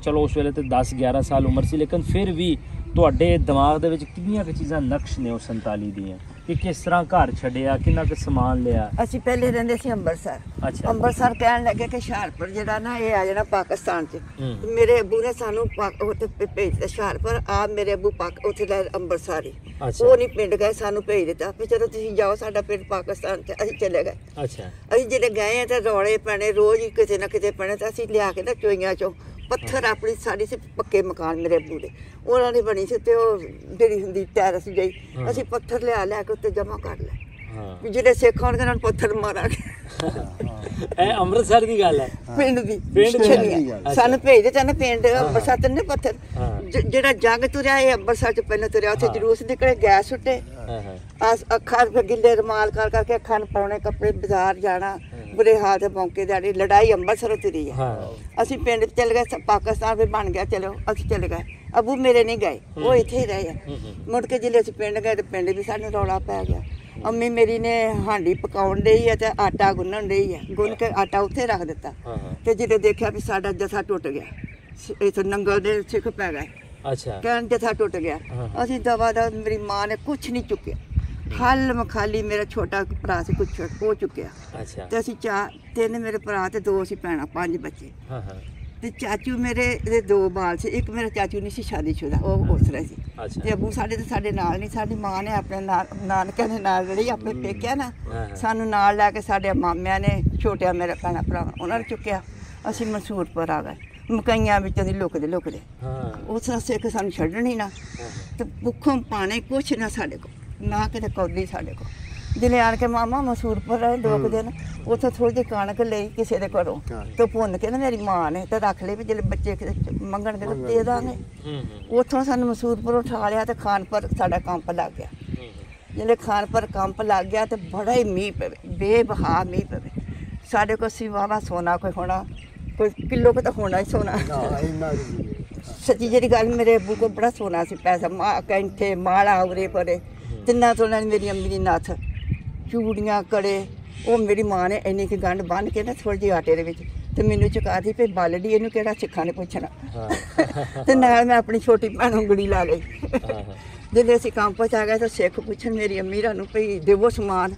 ਚਲੋ ਉਸ ਵੇਲੇ ਤੇ 10-11 ਸਾਲ ਉਮਰ ਸੀ, ਲੇਕਿਨ ਫਿਰ ਵੀ ਤੁਹਾਡੇ ਦਿਮਾਗ ਦੇ ਵਿੱਚ ਕਿੰਨੀਆਂ ਕੁ ਚੀਜ਼ਾਂ ਨਕਸ਼ ਨੇ ਉਸ 47 ਦੀਆਂ ਕਿ ਕਿਸ ਤਰ੍ਹਾਂ ਘਰ ਛੱਡਿਆ, ਕਿੰਨਾ ਕੁ ਸਮਾਨ ਲਿਆ? ਅਸੀਂ ਪਹਿਲੇ ਰਹਿੰਦੇ ਸੀ ਅੰਮ੍ਰਿਤਸਰ। ਅੱਛਾ, ਅੰਮ੍ਰਿਤਸਰ ਕਹਿਣ ਲੱਗੇ ਕਿ ਹੁਸ਼ਿਆਰਪੁਰ ਜਿਹੜਾ ਨਾ ਇਹ ਆ ਜਾਣਾ ਪਾਕਿਸਤਾਨ 'ਚ। ਮੇਰੇ ਅੱਬੂ ਨੇ ਸਾਨੂੰ ਉੱਥੇ ਭੇਜ ਦਿੱਤਾ ਹੁਸ਼ਿਆਰਪੁਰ। ਆ ਮੇਰੇ ਅੱਬੂ ਉੱਥੇ ਦਾ ਅੰਮ੍ਰਿਤਸਰ ਹੀ, ਉਹ ਨਹੀਂ ਪਿੰਡ ਗਏ, ਸਾਨੂੰ ਭੇਜ ਦਿੱਤਾ ਵੀ ਚਲੋ ਤੁਸੀਂ ਜਾਓ, ਸਾਡਾ ਪਿੰਡ ਪਾਕਿਸਤਾਨ 'ਚ। ਅਸੀਂ ਚਲੇ ਗਏ। ਅੱਛਾ, ਅਸੀਂ ਜਿਹੜੇ ਗਏ ਤੇ ਰੌਲੇ ਪੈਣੇ ਰੋਜ਼ ਹੀ ਕਿਤੇ ਨਾ ਕਿਤੇ ਪੈਣੇ, ਤਾਂ ਅਸੀਂ ਲਿਆ ਕੇ ਨਾ ਚੋਈਆਂ 'ਚੋਂ ਪੱਥਰ, ਆਪਣੀ ਸਾਡੀ ਸੀ ਪੱਕੇ ਮਕਾਨ ਮੇਰੇ ਅੱਬੂ ਦੇ, ਉਹਨਾਂ ਦੀ ਬਣੀ ਸੀ ਤੇ ਉਹ ਜਿਹੜੀ ਹੁੰਦੀ ਟੈਰਸ ਜਿਹੀ, ਅਸੀਂ ਪੱਥਰ ਲਿਆ ਕੇ ਉੱਤੇ ਜਮ੍ਹਾਂ ਕਰ ਲਏ ਵੀ ਜਿਹੜੇ ਸਿੱਖ ਹੋਣਗੇ ਉਹਨਾਂ ਨੂੰ ਪੱਥਰ ਮਾਰਾਂਗੇ। ਇਹ ਅੰਮ੍ਰਿਤਸਰ ਦੀ ਗੱਲ ਹੈ, ਪਿੰਡ ਦੀ ਸਾਨੂੰ ਭੇਜ ਦਿੱਤਾ ਨਾ ਪਿੰਡ ਅੰਮ੍ਰਿਤਸਰ ਤੇ ਨੇ ਪੱਥਰ। ਜਿਹੜਾ ਜੰਗ ਤੁਰਿਆ ਇਹ ਅੰਮ੍ਰਿਤਸਰ 'ਚ ਪਹਿਲਾਂ ਤੁਰਿਆ, ਉੱਥੇ ਜਲੂਸ ਨਿਕਲੇ, ਗੈਸ ਸੁੱਟੇ, ਅੱਖਾਂ ਗਿੱਲੇ ਰੁਮਾਲ ਕਰ ਕਰਕੇ ਅੱਖਾਂ ਨੂੰ ਪਾਉਣੇ ਕੱਪੜੇ, ਬਾਜ਼ਾਰ ਜਾਣਾ, ਬੁਰੇ ਹਾਲ ਦੇ ਮੌਕੇ ਦਿਹਾੜੀ ਲੜਾਈ ਅੰਮ੍ਰਿਤਸਰ ਤੁਰੀ ਹੈ। ਅਸੀਂ ਪਿੰਡ ਚਲੇ ਗਏ, ਪਾਕਿਸਤਾਨ ਵੀ ਬਣ ਗਿਆ, ਚਲੋ ਅਸੀਂ ਚਲੇ ਗਏ। ਅੱਬੂ ਮੇਰੇ ਨਹੀਂ ਗਏ, ਉਹ ਇੱਥੇ ਹੀ ਰਹੇ ਆ। ਮੁੜ ਕੇ ਜਿਲੇ ਅਸੀਂ ਪਿੰਡ ਗਏ ਤੇ ਪਿੰਡ ਵੀ ਸਾਨੂੰ ਰੌਲਾ ਪੈ ਗਿਆ। ਅੰਮੀ ਮੇਰੀ ਨੇ ਹਾਂਡੀ ਪਕਾਉਣ ਡਈ ਆ ਤੇ ਆਟਾ ਗੁੰਨਣ ਡਈ ਆ, ਗੁੰਨ ਕੇ ਆਟਾ ਉੱਥੇ ਰੱਖ ਦਿੱਤਾ ਤੇ ਜਦੋਂ ਦੇਖਿਆ ਵੀ ਸਾਡਾ ਜਥਾ ਟੁੱਟ ਗਿਆ, ਇੱਥੇ ਨੰਗਲ ਦੇ ਸਿੱਖ ਪੈ ਗਏ। ਅੱਛਾ, ਕਹਿਣ ਜਥਾ ਟੁੱਟ ਗਿਆ। ਅਸੀਂ ਦਵਾ ਦਾ, ਮੇਰੀ ਮਾਂ ਨੇ ਕੁਛ ਨਹੀਂ ਚੁੱਕਿਆ, ਹਲ ਮਖਾਲੀ ਮੇਰਾ ਛੋਟਾ ਭਰਾ ਸੀ ਕੁਛ ਉਹ ਚੁੱਕਿਆ। ਤੇ ਅਸੀਂ ਤਿੰਨ ਮੇਰੇ ਭਰਾ ਤੇ 2 ਸੀ ਭੈਣਾਂ, 5 ਬੱਚੇ। ਤੇ ਚਾਚੂ ਮੇਰੇ ਦੇ 2 ਬਾਲ ਸੀ, ਇੱਕ ਮੇਰਾ ਚਾਚੂ ਨਹੀਂ ਸੀ ਸ਼ਾਦੀशुदा, ਉਹ ਉਸ ਤਰ੍ਹਾਂ ਸੀ। ਤੇ ਅੱਬੂ ਸਾਡੇ ਨਾਲ ਨਹੀਂ, ਸਾਡੀ ਮਾਂ ਨੇ ਆਪਣੇ ਨਾਨਕਿਆਂ ਦੇ ਨਾਲ ਜਿਹੜੀ ਆਪਣੇ ਪੇਕਿਆ ਨਾ ਸਾਨੂੰ ਨਾਲ ਲੈ ਕੇ, ਸਾਡੇ ਮਾਮਿਆਂ ਨੇ ਛੋਟਿਆਂ ਮੇਰੇ ਭੈਣਾਂ ਭਰਾ ਉਹਨਾਂ ਨੂੰ ਚੁੱਕਿਆ। ਅਸੀਂ ਮਨਸੂਰਪੁਰ ਆ ਗਏ, ਮਕਈਆਂ ਵਿੱਚੋਂ ਦੀ ਲੁਕਦੇ ਉਸ ਤਰ੍ਹਾਂ ਸਿੱਖ ਸਾਨੂੰ ਛੱਡਣੀ ਨਾ, ਤੇ ਭੁੱਖੋਂ ਪਾਣੇ ਕੁਛ ਨਾ ਸਾਡੇ ਕੋਲ, ਨਾ ਕਿਤੇ ਕੌਲੀ ਸਾਡੇ ਕੋਲ, ਜਿਲੇ ਆਣ ਕੇ ਮਾਮਾ ਮਸੂਰਪੁਰ ਰਹੇ 2 ਦਿਨ ਉੱਥੇ ਥੋੜੀ ਜਿਹੀ ਕਣਕ ਲਈ ਕਿਸੇ ਦੇ ਘਰੋਂ ਤੇ ਭੁੰਨ ਕੇ ਨਾ ਮੇਰੀ ਮਾਂ ਨੇ ਤੇ ਰੱਖ ਲਈ ਵੀ ਜਿਹੜੇ ਬੱਚੇ ਮੰਗਣਗੇ ਤਾਂ ਦੇ ਦਾਂਗੇ। ਉੱਥੋਂ ਸਾਨੂੰ ਮਸੂਰਪੁਰੋਂ ਉਠਾ ਲਿਆ ਤੇ ਖਾਨਪੁਰ ਸਾਡਾ ਕੰਪ ਲੱਗ ਗਿਆ। ਜਿਹੜੇ ਖਾਨਪੁਰ ਕੰਪ ਲੱਗ ਗਿਆ ਤੇ ਬੜਾ ਹੀ ਮੀਂਹ ਪਵੇ, ਬੇਬਹਾ ਮੀਂਹ ਪਵੇ। ਸਾਡੇ ਕੋਲ ਸੀ ਵਾਵਾ ਸੋਨਾ ਕੋਈ ਹੋਣਾ, ਕੋਈ ਕਿਲੋ ਕੁ ਤਾਂ ਹੋਣਾ ਹੀ ਸੋਨਾ। ਸੱਚੀ ਜਿਹੜੀ ਗੱਲ, ਮੇਰੇ ਅੱਬੂ ਕੋਲ ਬੜਾ ਸੋਨਾ ਸੀ, ਪੈਸਾ ਕੈਂਠੇ ਮਾਲਾ ਉਰੇ ਪਰੇ 3 ਤੋਲਿਆਂ ਦੀ ਮੇਰੀ ਅੰਮੀ ਦੀ ਨੱਥ, ਚੂੜੀਆਂ ਕੜੇ। ਉਹ ਮੇਰੀ ਮਾਂ ਨੇ ਇੰਨੀ ਕੁ ਗੰਢ ਬੰਨ੍ਹ ਕੇ ਨਾ ਥੋੜ੍ਹੇ ਜਿਹੇ ਆਟੇ ਦੇ ਵਿੱਚ ਤੇ ਮੈਨੂੰ ਚੁਕਾ ਦਿੱਤੀ ਵੀ ਬਾਲੜੀ, ਇਹਨੂੰ ਕਿਹੜਾ ਸਿੱਖਾਂ ਨੇ ਪੁੱਛਣਾ। ਤੇ ਨਾਲ ਮੈਂ ਆਪਣੀ ਛੋਟੀ ਭੈਣ ਉਂਗਲੀ ਲਾ ਲਈ। ਜਦੋਂ ਅਸੀਂ ਕੰਪ 'ਚ ਆ ਗਏ ਤਾਂ ਸਿੱਖ ਪੁੱਛਣ ਮੇਰੀ ਅੰਮੀ ਨੂੰ ਭਈ ਦੇਵੋ ਸਮਾਨ।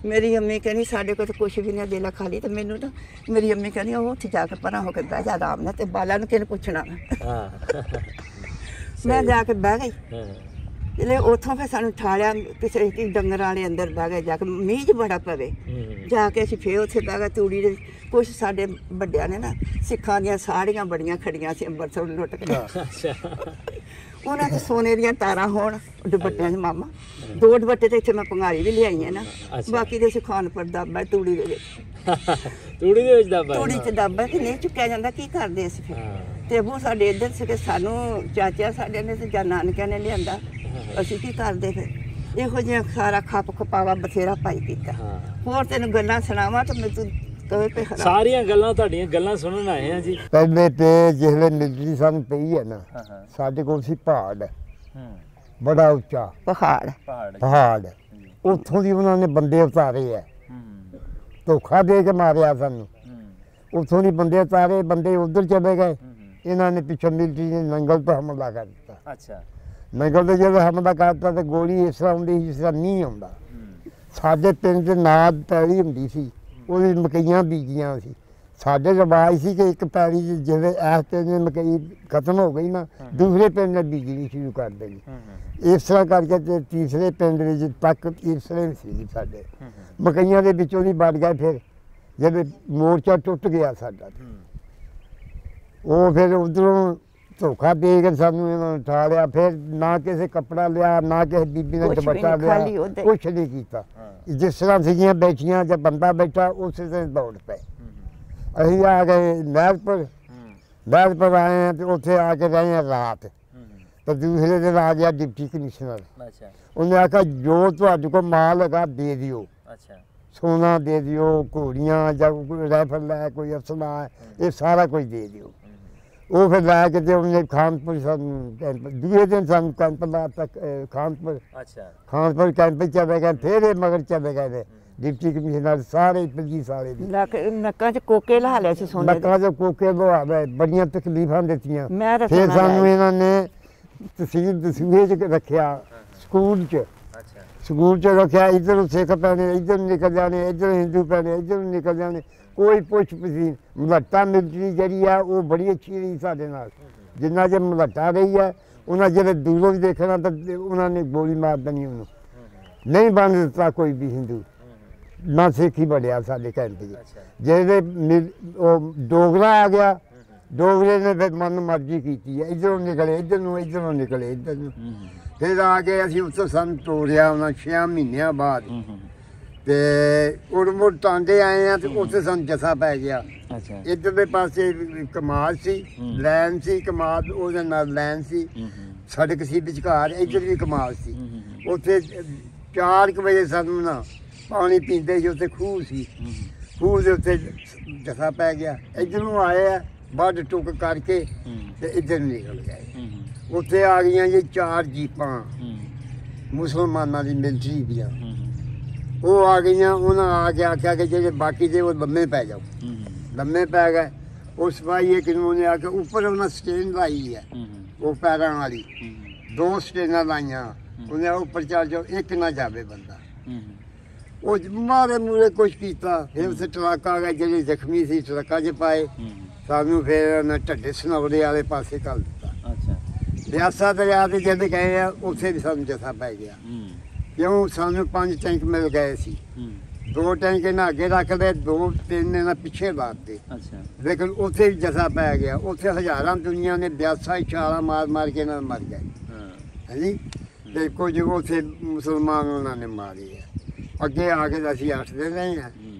ਮੇਰੀ ਅੰਮੀ ਕਹਿੰਦੀ ਸਾਡੇ ਕੋਲ ਤਾਂ ਕੁਛ ਵੀ ਨਹੀਂ, ਦੇਲਾ ਖਾਲੀ। ਤੇ ਮੈਨੂੰ ਤਾਂ ਮੇਰੀ ਅੰਮੀ ਕਹਿੰਦੀ ਉਹ ਉੱਥੇ ਜਾ ਕੇ ਪਰਾਂ ਹੋ ਕੇ ਬਹਿ ਜਾ ਆਰਾਮ ਨਾਲ, ਤੇ ਬਾਲਾਂ ਨੂੰ ਕਿਹਨੇ ਪੁੱਛਣਾ। ਮੈਂ ਜਾ ਕੇ ਬਹਿ ਗਈ। ਜਿਹੜੇ ਉੱਥੋਂ ਫਿਰ ਸਾਨੂੰ ਠਾਲਿਆ ਕਿਸੇ ਡੰਗਰਾਂ ਵਾਲੇ ਅੰਦਰ ਬਹਿ ਗਏ ਜਾ ਕੇ, ਮੀਂਹ 'ਚ ਬੜਾ ਪਵੇ। ਜਾ ਕੇ ਅਸੀਂ ਫੇਰ ਉੱਥੇ ਬਹਿ ਗਏ ਤੂੜੀ ਦੇ। ਕੁਛ ਸਾਡੇ ਵੱਡਿਆਂ ਨੇ ਨਾ ਸਿੱਖਾਂ ਦੀਆਂ ਸਾੜੀਆਂ ਬੜੀਆਂ ਖੜੀਆਂ ਸੀ ਅੰਬਰਸਰ ਲੁੱਟ ਕੇ। ਉਹਨਾਂ ਦੇ ਸੋਨੇ ਦੀਆਂ ਤਾਰਾਂ ਹੋਣ ਦੁਪੱਟਿਆਂ 'ਚ ਮਾਮਾ 2 ਦੁਪੱਟੇ ਤੇ ਇੱਥੇ ਮੈਂ ਪੰਗਾਲੀ ਵੀ ਲਿਆਈਆਂ ਨਾ। ਬਾਕੀ ਦੇ ਅਸੀਂ ਖਾਨਪੁਰ ਦਾਬਾ ਤੂੜੀ ਦੇ ਵਿੱਚ, ਤੂੜੀ ਦੇ ਵਿੱਚ ਦਾਬਾ, ਤੂੜੀ 'ਚ ਦਾਬਾ ਕਿ ਨਹੀਂ ਚੁੱਕਿਆ ਜਾਂਦਾ, ਕੀ ਕਰਦੇ ਅਸੀਂ ਫਿਰ। ਤੇ ਉਹ ਸਾਡੇ ਇੱਧਰ ਸੀਗੇ, ਸਾਨੂੰ ਚਾਚਾ ਸਾਡੇ ਨੇ ਤੇ ਜਾਂ ਨਾਨਕਿਆਂ ਨੇ ਲਿਆਂਦਾ, ਅਸੀਂ ਕੀ ਕਰਦੇ ਫਿਰ। ਇਹੋ ਜਿਹਾ ਸਾਰਾ ਖੱਪ ਖਪਾਵਾ ਬਥੇਰਾ ਪਾਈ ਕੀਤਾ। ਹੋਰ ਤੈਨੂੰ ਗੱਲਾਂ ਸੁਣਾਵਾਂ ਤਾਂ ਮੈਂ ਤੂੰ ਸਾਰੀਆਂ ਗੱਲਾਂ ਤੁਹਾਡੀਆਂ ਗੱਲਾਂ ਸੁਣਨ ਆਏ ਆ ਜੀ। ਪਹਿਲੇ ਤੇ ਜਿਹੜੇ ਮਿਲਟਰੀ ਸਾਨੂੰ ਪਈ ਹੈ ਨਾ, ਸਾਡੇ ਕੋਲ ਸੀ ਪਹਾੜ, ਬੜਾ ਉੱਚਾ ਪਹਾੜ। ਉੱਥੋਂ ਦੀ ਉਹਨਾਂ ਨੇ ਬੰਦੇ ਉਤਾਰੇ ਹੈ, ਧੋਖਾ ਦੇ ਕੇ ਮਾਰਿਆ ਸਾਨੂੰ। ਉੱਥੋਂ ਦੀ ਬੰਦੇ ਉਤਾਰੇ, ਬੰਦੇ ਉੱਧਰ ਚਲੇ ਗਏ। ਇਹਨਾਂ ਨੇ ਪਿੱਛੋਂ ਮਿਲਟਰੀ ਨੇ ਨੰਗਲ ਤੋਂ ਹਮਲਾ ਕਰ ਦਿੱਤਾ। ਅੱਛਾ, ਨੰਗਲ ਤੇ ਜਦੋਂ ਹਮਲਾ ਕਰਤਾ ਤੇ ਗੋਲੀ ਇਸ ਤਰ੍ਹਾਂ ਹੁੰਦੀ ਜਿਸ ਤਰ੍ਹਾਂ ਨਹੀਂ ਆਉਂਦਾ। ਸਾਡੇ ਪਿੰਡ ਦੇ ਨਾਦ ਪੈਲੀ ਹੁੰਦੀ ਸੀ, ਉਹਦੀ ਮਕਈਆਂ ਬੀਜੀਆਂ ਸੀ। ਸਾਡੇ ਰਿਵਾਜ ਸੀ ਕਿ ਇੱਕ ਪੈਲੀ ਜਿਵੇਂ ਇਸ ਪਿੰਡ ਦੀ ਮਕਈ ਖਤਮ ਹੋ ਗਈ ਨਾ, ਦੂਸਰੇ ਪਿੰਡ ਨੇ ਬੀਜਣੀ ਸ਼ੁਰੂ ਕਰ ਦੇਣੀ। ਇਸ ਤਰ੍ਹਾਂ ਕਰਕੇ ਤੇ ਤੀਸਰੇ ਪਿੰਡ ਵਿੱਚ ਤੱਕ ਤੀਸਰੇ ਸੀ ਸਾਡੇ ਮਕਈਆਂ ਦੇ ਵਿੱਚੋਂ ਦੀ ਵੱਢ ਗਏ। ਫਿਰ ਜਦੋਂ ਮੋਰਚਾ ਟੁੱਟ ਗਿਆ ਸਾਡਾ, ਉਹ ਫਿਰ ਉੱਧਰੋਂ ਧੋਖਾ ਦੇ ਕੇ ਸਾਨੂੰ ਇਹਨਾਂ ਨੂੰ ਉਠਾ ਲਿਆ। ਫਿਰ ਨਾ ਕਿਸੇ ਕੱਪੜਾ ਲਿਆ, ਨਾ ਕਿਸੇ ਬੀਬੀ ਨੇ ਦੁਪੱਟਾ ਲਿਆ, ਕੁਛ ਨਹੀਂ ਕੀਤਾ। ਜਿਸ ਤਰ੍ਹਾਂ ਸੀਗੀਆਂ ਬੈਠੀਆਂ, ਜਦ ਬੰਦਾ ਬੈਠਾ ਉਸੇ ਤਰ੍ਹਾਂ ਦੌੜ ਪਏ। ਅਸੀਂ ਆ ਗਏ ਮਹਿਲਪੁਰ ਆਏ ਹਾਂ, ਤੇ ਉੱਥੇ ਆ ਕੇ ਰਹੇ ਹਾਂ ਰਾਤ। ਤੇ ਦੂਸਰੇ ਦਿਨ ਆ ਗਿਆ ਡਿਪਟੀ ਕਮਿਸ਼ਨਰ। ਉਹਨੇ ਆਖਿਆ ਜੋ ਤੁਹਾਡੇ ਕੋਲ ਮਾਲ ਹੈਗਾ ਦੇ ਦਿਓ, ਸੋਨਾ ਦੇ ਦਿਓ, ਘੋੜੀਆਂ ਜਾਂ ਕੋਈ ਰਾਈਫਲ ਹੈ, ਕੋਈ ਅਸਲਾ ਹੈ, ਇਹ ਸਾਰਾ ਕੁਝ ਦੇ ਦਿਓ। ਉਹ ਫਿਰ ਲੈ ਕੇ ਤੇ ਉਹਨੇ ਖਾਨਪੁਰ ਸਾਨੂੰ ਦੂਜੇ ਦਿਨ ਸਾਨੂੰ ਕੈਂਪ ਲਾ ਤੱਕ ਖਾਨਪੁਰ ਕੈਂਪ ਚਲੇ ਗਏ। ਫਿਰ ਇਹ ਮਗਰ ਚਲੇ ਗਏ ਨੇ ਡਿਪਟੀ ਕਮਿਸ਼ਨਰ ਸਾਰੇ ਪਿੰਡੀ ਸਾਰੇ ਨੱਕਾਂ 'ਚ ਕੋਕੇ ਲਾ ਲਿਆ ਸੀ ਸੋਨੇ ਦੇ। ਨੱਕਾਂ 'ਚ ਕੋਕੇ ਲਵਾ ਲਏ, ਬੜੀਆਂ ਤਕਲੀਫਾਂ ਦਿੱਤੀਆਂ। ਫਿਰ ਸਾਨੂੰ ਇਹਨਾਂ ਨੇ ਤਹਿਸੀਲ ਦਸੂਹੇ 'ਚ ਰੱਖਿਆ, ਸਕੂਲ 'ਚ ਰੱਖਿਆ। ਇੱਧਰ ਸਿੱਖ ਪੈਣੇ, ਇੱਧਰ ਨਿਕਲ ਜਾਣੇ, ਇੱਧਰ ਹਿੰਦੂ ਪੈਣੇ, ਇੱਧਰ ਨਿਕਲ ਜਾਣੇ, ਕੋਈ ਪੁੱਛ ਪਛੀ। ਮਲੱਟਾ ਮਿਲਟਰੀ ਜਿਹੜੀ ਆ ਉਹ ਬੜੀ ਅੱਛੀ ਰਹੀ ਸਾਡੇ ਨਾਲ। ਜਿੰਨਾ ਚਿਰ ਮਲੱਟਾ ਰਹੀ ਹੈ ਉਹਨਾਂ ਜਿਹੜੇ ਦੂਰੋਂ ਵੀ ਦੇਖਣਾ ਤਾਂ ਉਹਨਾਂ ਨੇ ਗੋਲੀ ਮਾਰ ਦੇਣੀ ਉਹਨੂੰ। ਨਹੀਂ ਬਣ ਦਿੱਤਾ ਕੋਈ ਵੀ ਹਿੰਦੂ, ਨਾ ਸਿੱਖ ਹੀ ਬੜਿਆ ਸਾਡੇ ਕੈਂਪ 'ਚ। ਜਿਹੜੇ ਉਹ ਡੋਗਰਾ ਆ ਗਿਆ, ਡੋਗਰੇ ਨੇ ਫਿਰ ਮਨ ਮਰਜ਼ੀ ਕੀਤੀ ਹੈ, ਇੱਧਰੋਂ ਨਿਕਲੇ ਇੱਧਰ ਨੂੰ, ਇੱਧਰੋਂ ਨਿਕਲੇ ਇੱਧਰ ਨੂੰ। ਫਿਰ ਆ ਕੇ ਅਸੀਂ ਉੱਥੋਂ ਸਾਨੂੰ ਤੋਰਿਆ ਉਹਨਾਂ 6 ਮਹੀਨਿਆਂ ਬਾਅਦ। ਤੇ ਉੜਮੁੜ ਟਾਂਡੇ ਆਏ ਆ ਤੇ ਉੱਥੇ ਸਾਨੂੰ ਜੱਸਾ ਪੈ ਗਿਆ। ਇੱਧਰਲੇ ਪਾਸੇ ਕਮਾਦ ਸੀ, ਲੈਨ ਸੀ, ਕਮਾਦ ਉਹਦੇ ਨਾਲ ਲੈਨ ਸੀ, ਸੜਕ ਸੀ ਵਿਚਕਾਰ, ਇੱਧਰ ਵੀ ਕਮਾਦ ਸੀ। ਉੱਥੇ 4 ਵਜੇ ਸਾਨੂੰ ਨਾ ਪਾਣੀ ਪੀਂਦੇ ਸੀ, ਉੱਥੇ ਖੂਹ ਸੀ, ਖੂਹ ਦੇ ਉੱਤੇ ਜੱਸਾ ਪੈ ਗਿਆ। ਇੱਧਰੋਂ ਆਏ ਆ ਵੱਢ ਟੁੱਕ ਕਰਕੇ ਤੇ ਇੱਧਰ ਨਿਕਲ ਗਏ। ਉੱਥੇ ਆ ਗਈਆਂ ਜੀ 4 ਜੀਪਾਂ ਮੁਸਲਮਾਨਾਂ ਦੀ ਮਿਲਟਰੀ ਦੀਆਂ। ਉਹ ਆ ਗਈਆਂ, ਉਹਨਾਂ ਆ ਕੇ ਆਖਿਆ ਕਿ ਜਿਹੜੇ ਬਾਕੀ ਦੇ ਉਹ ਲੰਮੇ ਪੈ ਜਾਓ। ਲੰਮੇ ਪੈ ਗਏ। ਉਹ ਸਿਪਾਹੀ ਇੱਕ ਨੂੰ ਉਹਨੇ ਆ ਕੇ ਉੱਪਰ ਉਹਨਾਂ ਸਟੇਨ ਲਾਈ ਹੈ, ਉਹ ਪੈਰਾਂ ਵਾਲੀ 2 ਸਟੇਨਾਂ ਲਾਈਆਂ। ਉਹਨੇ ਉੱਪਰ ਚੱਲ ਜਾਓ, ਇੱਕ ਨਾ ਜਾਵੇ ਬੰਦਾ। ਉਹ ਮਾਰੇ ਮੂਰੇ ਕੁਛ ਕੀਤਾ। ਫਿਰ ਉੱਥੇ ਟਰੱਕ ਆ ਗਿਆ, ਜਿਹੜੇ ਜ਼ਖਮੀ ਸੀ ਟਰੱਕਾਂ 'ਚ ਪਾਏ। ਸਾਨੂੰ ਫਿਰ ਉਹਨੇ ਢੱਡੇ ਸਨੌਰੇ ਵਾਲੇ ਪਾਸੇ ਘੱਲ ਦਿੱਤਾ। ਬਿਆਸਾ ਦਰਿਆ ਤੇ ਜਦ ਗਏ ਆ, ਉੱਥੇ ਵੀ ਸਾਨੂੰ ਜੱਸਾ ਪੈ ਗਿਆ। ਕਿਉਂ ਸਾਨੂੰ 5 ਟੈਂਕ ਮਿਲ ਗਏ ਸੀ। 2 ਟੈਂਕ ਇਹਨਾਂ ਅੱਗੇ ਰੱਖ ਲਏ, 2-3 ਇਹਨਾਂ ਪਿੱਛੇ ਲਾਤੇ। ਲੇਕਿਨ ਉੱਥੇ ਵੀ ਜੱਸਾ ਪੈ ਗਿਆ। ਉੱਥੇ ਹਜ਼ਾਰਾਂ ਦੁਨੀਆ ਨੇ ਬਿਆਸਾ ਇਸ਼ਾਰਾ ਮਾਰ ਮਾਰ ਕੇ ਇਹਨਾਂ ਮਰ ਗਏ। ਹਾਂਜੀ, ਤੇ ਕੁਝ ਉੱਥੇ ਮੁਸਲਮਾਨ ਉਹਨਾਂ ਨੇ ਮਾਰੇ ਆ। ਅੱਗੇ ਆ ਕੇ ਅਸੀਂ 8 ਦਿਨ ਰਹੇ ਹਾਂ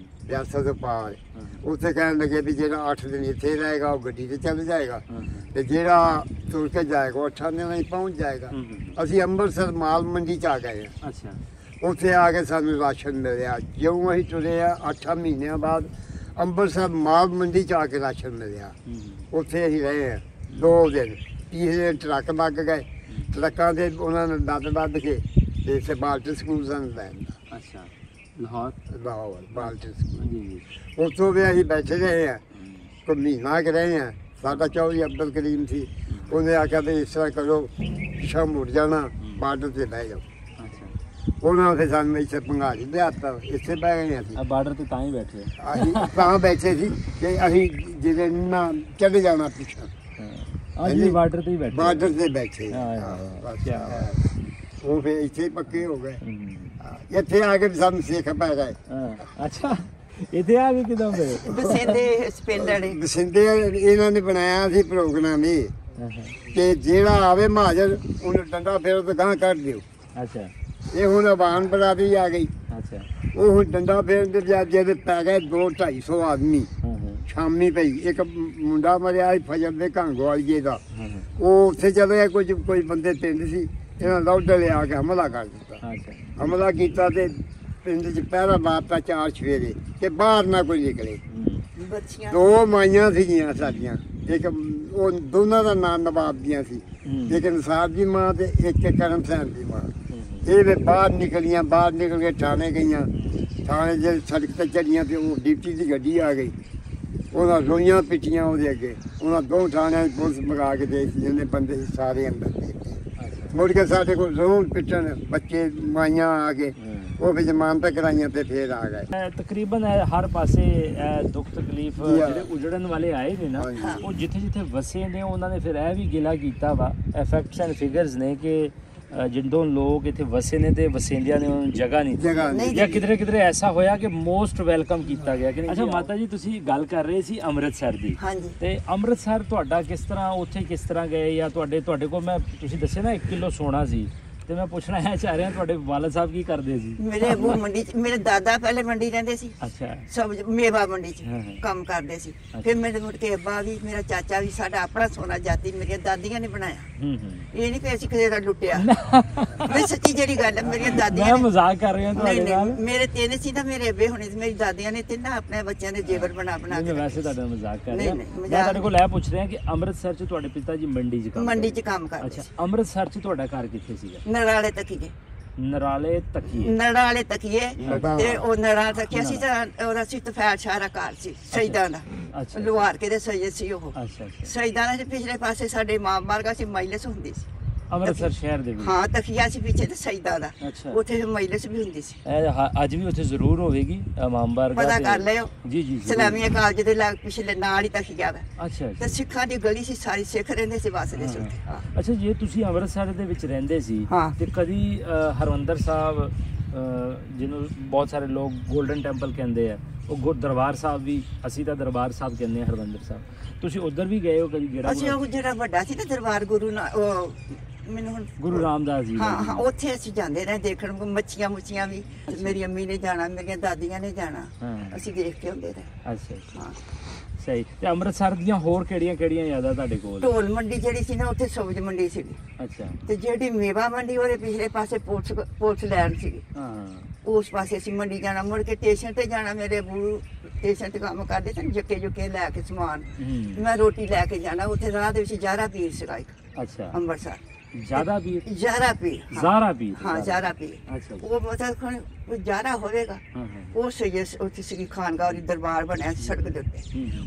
ਰਿਆਸਤ ਤੋਂ ਪਾਰ। ਉੱਥੇ ਕਹਿਣ ਲੱਗੇ ਵੀ ਜਿਹੜਾ 8 ਦਿਨ ਇੱਥੇ ਰਹੇਗਾ ਉਹ ਗੱਡੀ ਤੇ ਚੱਲ ਜਾਏਗਾ ਤੇ ਜਿਹੜਾ ਤੁਰ ਕੇ ਜਾਏਗਾ ਉਹ 8 ਦਿਨਾਂ 'ਚ ਪਹੁੰਚ ਜਾਏਗਾ। ਅਸੀਂ ਅੰਮ੍ਰਿਤਸਰ ਮਾਲ ਮੰਡੀ 'ਚ ਆ ਗਏ ਹਾਂ। ਅੱਛਾ, ਉੱਥੇ ਆ ਕੇ ਸਾਨੂੰ ਰਾਸ਼ਨ ਮਿਲਿਆ। ਜਿਉਂ ਅਸੀਂ ਤੁਰੇ ਆ 8 ਮਹੀਨਿਆਂ ਬਾਅਦ ਅੰਮ੍ਰਿਤਸਰ ਮਾਲ ਮੰਡੀ 'ਚ ਆ ਕੇ ਰਾਸ਼ਨ ਮਿਲਿਆ। ਉੱਥੇ ਅਸੀਂ ਰਹੇ ਹਾਂ 2 ਦਿਨ। ਤੀਸਰੇ ਟਰੱਕ ਲੱਗ ਗਏ, ਟਰੱਕਾਂ ਦੇ ਉਹਨਾਂ ਨੇ ਲੱਦ ਕੇ ਤੇ ਇੱਥੇ ਬਾਲਟਨ ਸਕੂਲ ਸਾਨੂੰ ਲੈ ਜਾਂਦਾ। ਅੱਛਾ, ਲਾਹੌਰ ਬਾਲਟਨ ਸਕੂਲ। ਜੀ। ਉੱਥੋਂ ਵੀ ਅਸੀਂ ਬੈਠੇ ਰਹੇ ਹਾਂ, ਕੋਈ ਮਹੀਨਾ ਕੁ ਰਹੇ ਹਾਂ। ਸਾਡਾ ਚੌਧਰੀ ਅਬਦੁਲ ਕਰੀਮ ਸੀ, ਉਹਨੇ ਆਖਿਆ ਵੀ ਇਸ ਤਰ੍ਹਾਂ ਕਰੋ, ਪਿੱਛਾ ਮੁੜ ਜਾਣਾ, ਬਾਰਡਰ ਤੇ ਬਹਿ ਜਾਓ। ਉਹਨਾਂ ਨੇ ਸਾਨੂੰ ਇੱਥੇ ਭੰਗਾਲੀ ਲਿਆਤਾ, ਇੱਥੇ ਬਹਿ ਗਏ ਅਸੀਂ। ਬਾਰਡਰ ਤੇ ਤਾਂ ਹੀ ਬੈਠੇ ਅਸੀਂ ਤਾਂ ਬੈਠੇ ਸੀ ਕਿ ਅਸੀਂ ਜਿਵੇਂ ਨਾ ਚਲੇ ਜਾਣਾ ਪਿੱਛਾ। ਅੱਜ ਬਾਰਡਰ ਤੇ ਹੀ ਬੈਠੇ, ਬਾਰਡਰ ਤੇ ਬੈਠੇ। ਬਸ ਉਹ ਫਿਰ ਇੱਥੇ ਪੱਕੇ ਹੋ ਗਏ। ਇੱਥੇ ਆ ਕੇ ਸਾਨੂੰ ਸਿੱਖ ਪੈ ਗਏ। ਅੱਛਾ, ਇੱਥੇ ਆ ਕੇ ਕਿਦਾਂ ਪਏ? ਬਸਿੰਦੇ ਪਿੰਡ ਵਾਲੇ ਬਸਿੰਦੇ ਇਹਨਾਂ ਨੇ ਬਣਾਇਆ ਸੀ ਪ੍ਰੋਗਰਾਮ ਇਹ ਕਿ ਜਿਹੜਾ ਆਵੇ ਮਹਾਜਰ ਉਹਨੂੰ ਡੰਡਾ ਫੇਰੋ ਤੇ ਗਾਂ ਕੱਢ ਦਿਓ। ਅੱਛਾ, ਇਹ ਹੁਣ ਆਵਾਨ ਬਰਾਦਰੀ ਆ ਗਈ। ਅੱਛਾ, ਉਹ ਹੁਣ ਡੰਡਾ ਫੇਰਨ ਦੇ ਬਜਾਏ ਜਿਹਦੇ ਪੈ ਗਏ 200-250 ਆਦਮੀ। ਸ਼ਾਮੀ ਪਈ ਇੱਕ ਮੁੰਡਾ ਮਰਿਆ ਸੀ ਫਜਰ ਦੇ ਘਾਂਗੋਵਾਲੀਏ ਦਾ, ਉਹ ਉੱਥੇ ਚਲੇ ਗਿਆ। ਕੋਈ ਬੰਦੇ ਪਿੰਡ ਸੀ, ਇਹਨਾਂ ਲੌਡੇ ਲਿਆ ਕੇ ਹਮਲਾ ਕਰ ਦਿੱਤਾ। ਹਮਲਾ ਕੀਤਾ ਤੇ ਪਿੰਡ 'ਚ ਪਹਿਰਾ ਮਾਰਤਾ 4 ਸਵੇਰੇ ਕਿ ਬਾਹਰ ਨਾ ਕੋਈ ਨਿਕਲੇ। 2 ਮਾਈਆਂ ਸੀਗੀਆਂ ਸਾਡੀਆਂ, ਇੱਕ ਉਹ ਦੋਨਾਂ ਦਾ ਨਾਮ ਨਵਾਬ ਦੀਆਂ ਸੀ, ਇੱਕ ਨਸਾਬ ਦੀ ਮਾਂ ਤੇ ਇੱਕ ਕਰਮ ਸੈਨ ਦੀ ਮਾਂ। ਇਹ ਵੀ ਬਾਹਰ ਨਿਕਲੀਆਂ, ਬਾਹਰ ਨਿਕਲ ਕੇ ਥਾਣੇ ਗਈਆਂ। ਥਾਣੇ ਜੇ ਸੜਕ ਤੇ ਚੜੀਆਂ ਤੇ ਉਹ ਡਿਪਟੀ ਦੀ ਗੱਡੀ ਆ ਗਈ, ਉਹਨਾਂ ਰੋਈਆਂ ਪਿੱਟੀਆਂ ਉਹਦੇ ਅੱਗੇ। ਉਹਨਾਂ 2 ਥਾਣਿਆਂ 'ਚ ਪੁਲਿਸ ਮੰਗਾ ਕੇ ਦੇ ਜਿੰਨੇ ਬੰਦੇ ਸਾਰੇ ਅੰਦਰ ਦੇ। ਮੁੜ ਕੇ ਸਾਡੇ ਕੋਲ ਰੋਣ ਪਿੱਟਣ ਬੱਚੇ ਮਾਈਆਂ ਆ ਕੇ ਉਹ ਵੀ ਜ਼ਮਾਨਤ ਕਰਾਈਆਂ ਤੇ ਫੇਰ ਆ ਗਏ। ਤਕਰੀਬਨ ਹਰ ਪਾਸੇ ਦੁੱਖ ਤਕਲੀਫ ਜਿਹੜੇ ਉਜੜਨ ਵਾਲੇ ਆਏ ਨੇ ਨਾ, ਉਹ ਜਿੱਥੇ ਜਿੱਥੇ ਵਸੇ ਨੇ ਉਹਨਾਂ ਨੇ ਫਿਰ ਇਹ ਵੀ ਗਿਲਾ ਕੀਤਾ ਵਾ। ਫੈਕਟਸ ਐਂਡ ਫਿਗਰਸ ਨੇ ਕਿ ਜਿੰਦੋਂ ਲੋਕ ਇੱਥੇ ਵਸੇ ਨੇ ਤੇ ਵਸਿੰਦਿਆਂ ਨੇ ਉਹਨਾਂ ਨੂੰ ਜਗ੍ਹਾ ਨਹੀਂ ਦਿੱਤੀ, ਜਾਂ ਕਿਧਰੇ ਐਸਾ ਹੋਇਆ ਕਿ ਮੋਸਟ ਵੈਲਕਮ ਕੀਤਾ ਗਿਆ ਕਿ ਨਹੀਂ। ਅੱਛਾ ਮਾਤਾ ਜੀ, ਤੁਸੀਂ ਗੱਲ ਕਰ ਰਹੇ ਸੀ ਅੰਮ੍ਰਿਤਸਰ ਦੀ, ਤੇ ਅੰਮ੍ਰਿਤਸਰ ਤੁਹਾਡਾ ਕਿਸ ਤਰ੍ਹਾਂ, ਉੱਥੇ ਕਿਸ ਤਰ੍ਹਾਂ ਗਏ? ਜਾਂ ਤੁਹਾਡੇ ਕੋਲ ਮੈਂ ਤੁਸੀਂ ਦੱਸਿਆ ਨਾ 1 ਕਿਲੋ ਸੋਨਾ ਸੀ, ਤੇ ਮੈਂ ਪੁੱਛਣਾ ਹੈ ਚਾਹ ਰਿਹਾ ਤੁਹਾਡੇ ਵਾਲਦ ਸਾਹਿਬ ਕੀ ਕਰਦੇ ਸੀ? ਮੇਰੇ ਅਬੂ ਮੰਡੀ 'ਚ, ਮੇਰੇ ਦਾਦਾ ਪਹਿਲੇ ਮੰਡੀ ਰਹਿੰਦੇ ਸੀ। ਅੱਛਾ, ਸਬਜ਼ ਮੇਵਾ ਮੰਡੀ 'ਚ ਕੰਮ ਕਰਦੇ ਸੀ। ਫਿਰ ਮੇਰੇ ਮੁੜ ਕੇ ਅੱਬਾ ਵੀ, ਮੇਰਾ ਚਾਚਾ ਵੀ, ਸਾਡਾ ਆਪਣਾ ਸੋਨਾ ਜਾਤੀ ਮੇਰੀਆਂ ਦਾਦੀਆਂ ਨੇ ਬਣਾਇਆ। ਇਹ ਨਹੀਂ ਕਿ ਅਸੀਂ ਕਿਸੇ ਦਾ ਲੁੱਟਿਆ। ਮੈਂ ਸੱਚੀ ਜਿਹੜੀ ਗੱਲ ਹੈ, ਮੇਰੀਆਂ ਦਾਦੀਆਂ ਮੈਂ ਮਜ਼ਾਕ ਕਰ ਰਿਹਾ ਤੁਹਾਡੇ ਨਾਲ। ਮੇਰੇ 3 ਸੀ ਨਾ, ਮੇਰੇ ਅੱਬੇ ਹੋਣੇ, ਮੇਰੀ ਦਾਦੀਆਂ ਨੇ 3 ਆਪਣੇ ਬੱਚਿਆਂ ਦੇ ਜੇਵਰ ਬਣਾ ਕੇ। ਵੈਸੇ ਤੁਹਾਡਾ ਮਜ਼ਾਕ ਕਰ ਰਿਹਾ, ਮੈਂ ਤੁਹਾਡੇ ਕੋਲ ਇਹ ਪੁੱਛ ਰਿਹਾ ਕਿ ਅੰਮ੍ਰਿਤਸਰ 'ਚ ਤੁਹਾਡੇ ਪਿਤਾ ਜੀ ਮੰਡੀ 'ਚ ਕੰਮ ਕਰਦੇ। ਅੱਛਾ, ਅੰਮ੍ਰਿਤਸਰ 'ਚ ਤੁਹਾਡਾ ਘਰ ਕਿੱਥੇ ਸੀਗਾ? ਨਰਾਲੇ ਤੱਕੀਏ। ਨਰਾਲੇ ਤੱਕੀਏ ਤੇ ਉਹ ਨਰਾਲੇ ਤੱਕੀਏ ਸੀ ਤਾਂ ਉਹਦਾ ਸੀ ਤਫੈਲ ਸ਼ਾਹਰਾ ਘਰ ਸੀ ਸ਼ਹੀਦਾਂ ਦਾ। ਅੱਛਾ, ਲੁਹਾਰ ਕੇ ਦੇ ਸਈਦ ਸੀ ਉਹ। ਅੱਛਾ, ਸ਼ਹੀਦਾਂ ਦੇ ਪਿਛਲੇ ਪਾਸੇ ਸਾਡੇ ਮਾਂ ਮਾਰਗਾ ਸੀ, ਮਜਲਿਸ ਹੁੰਦੀ ਸੀ ਅੰਮ੍ਰਿਤਸਰ ਸ਼ਹਿਰ ਦੇ ਵਿੱਚ। ਹਾਂ, ਤਖੀਆ ਸੀ ਪਿੱਛੇ ਤੇ ਸ਼ਹੀਦਾਂ ਦਾ, ਅੱਛਾ, ਉੱਥੇ ਮਜਲਿਸ ਵੀ ਹੁੰਦੀ ਸੀ। ਅੱਜ ਵੀ ਉੱਥੇ ਜ਼ਰੂਰ ਹੋਵੇਗੀ ਇਮਾਮ ਬਾਰਗਾਹ। ਪਤਾ ਕਰ ਲਿਓ। ਜੀ ਜੀ, ਸਲਾਮੀਆ ਕਾਲਜ ਦੇ ਪਿਛਲੇ ਨਾਲ ਹੀ ਤਖੀਆ ਵਾ। ਅੱਛਾ, ਤੇ ਸਿੱਖਾਂ ਦੀ ਗਲੀ ਸੀ, ਸਾਰੀ ਸਿੱਖ ਰਹਿੰਦੇ ਸੀ, ਵਸਦੇ ਸੀ ਉੱਥੇ। ਅੱਛਾ, ਜੇ ਤੁਸੀਂ ਅੰਮ੍ਰਿਤਸਰ ਦੇ ਵਿੱਚ ਰਹਿੰਦੇ ਸੀ ਤੇ ਕਦੀ ਹਰਮੰਦਰ ਸਾਹਿਬ, ਜਿਹਨੂੰ ਬਹੁਤ ਸਾਰੇ ਲੋਕ ਗੋਲਡਨ ਟੈਂਪਲ ਕਹਿੰਦੇ ਆ, ਉਹ ਦਰਬਾਰ ਸਾਹਿਬ ਵੀ, ਅਸੀਂ ਤਾਂ ਦਰਬਾਰ ਸਾਹਿਬ ਕਹਿੰਦੇ ਹਾਂ ਹਰਮੰਦਰ ਸਾਹਿਬ, ਤੁਸੀਂ ਉੱਧਰ ਵੀ ਗਏ ਹੋ ਕਦੀ ਗੇੜਾ? ਅਸੀਂ ਉਹ ਜਿਹੜਾ ਵੱਡਾ ਸੀ ਨਾ ਦਰਬਾਰ ਮੈਨੂੰ ਹੁਣ ਗੁਰੂ ਰਾਮਦਾਸ ਜੀ। ਹਾਂ, ਉੱਥੇ ਅਸੀਂ ਜਾਂਦੇ ਰਹੇ ਦੇਖਣ ਨੂੰ, ਮੱਛੀਆਂ ਮੁੱਛੀਆਂ ਵੀ। ਮੇਰੀ ਅੰਮੀ ਨੇ ਜਾਣਾ, ਮੇਰੀਆਂ ਦਾਦੀਆਂ ਨੇ ਜਾਣਾ, ਅਸੀਂ ਦੇਖ ਕੇ ਹੁੰਦੇ ਰਹੇ। ਅੱਛਾ, ਹਾਂ, ਸਹੀ। ਤੇ ਅੰਮ੍ਰਿਤਸਰ ਦੀਆਂ ਹੋਰ ਕਿਹੜੀਆਂ ਯਾਦਾਂ ਤੁਹਾਡੇ ਕੋਲ? ਢੋਲ ਮੰਡੀ ਜਿਹੜੀ ਸੀ ਨਾ, ਉੱਥੇ ਸਬਜ਼ ਮੰਡੀ ਸੀਗੀ। ਅੱਛਾ, ਤੇ ਜਿਹੜੀ ਮੇਵਾ ਮੰਡੀ ਉਹਦੇ ਪਿਛਲੇ ਪਾਸੇ ਪੁਲਿਸ ਲੈਣ ਸੀਗੀ। ਉਸ ਪਾਸੇ ਅਸੀਂ ਮੰਡੀ ਜਾਣਾ, ਮੁੜ ਕੇ ਸਟੇਸ਼ਨ ਤੇ ਜਾਣਾ। ਮੇਰੇ ਬੂ ਸਟੇਸ਼ਨ ਤੇ ਕੰਮ ਕਰਦੇ ਸਨ, ਜੱਕੇ ਲੈ ਕੇ ਸਮਾਨ, ਮੈਂ ਰੋਟੀ ਲੈ ਕੇ ਜਾਣਾ। ਉੱਥੇ ਰਾਹ ਦੇ ਵਿੱਚ ਜ਼ਾਰਾ ਪੀਰ ਸੀਗਾ ਇੱਕ। ਅੱਛਾ, ਅੰਮ੍ਰਿਤਸਰ ਜ਼ਾਰਾ ਪੀਰ। ਹਾਂ, ਜ਼ਾਰਾ ਪੀਰ। ਅੱਛਾ, ਉਹ ਮਤਲਬ ਕੋਈ ਜ਼ਾਰਾ ਹੋਵੇਗਾ। ਉਹ ਸਹੀ ਉੱਥੇ ਸੀਗੀ ਖਾਨਗਾਹ ਦੀ, ਦਰਬਾਰ ਬਣਿਆ ਸੀ ਸੜਕ ਦੇ ਉੱਤੇ।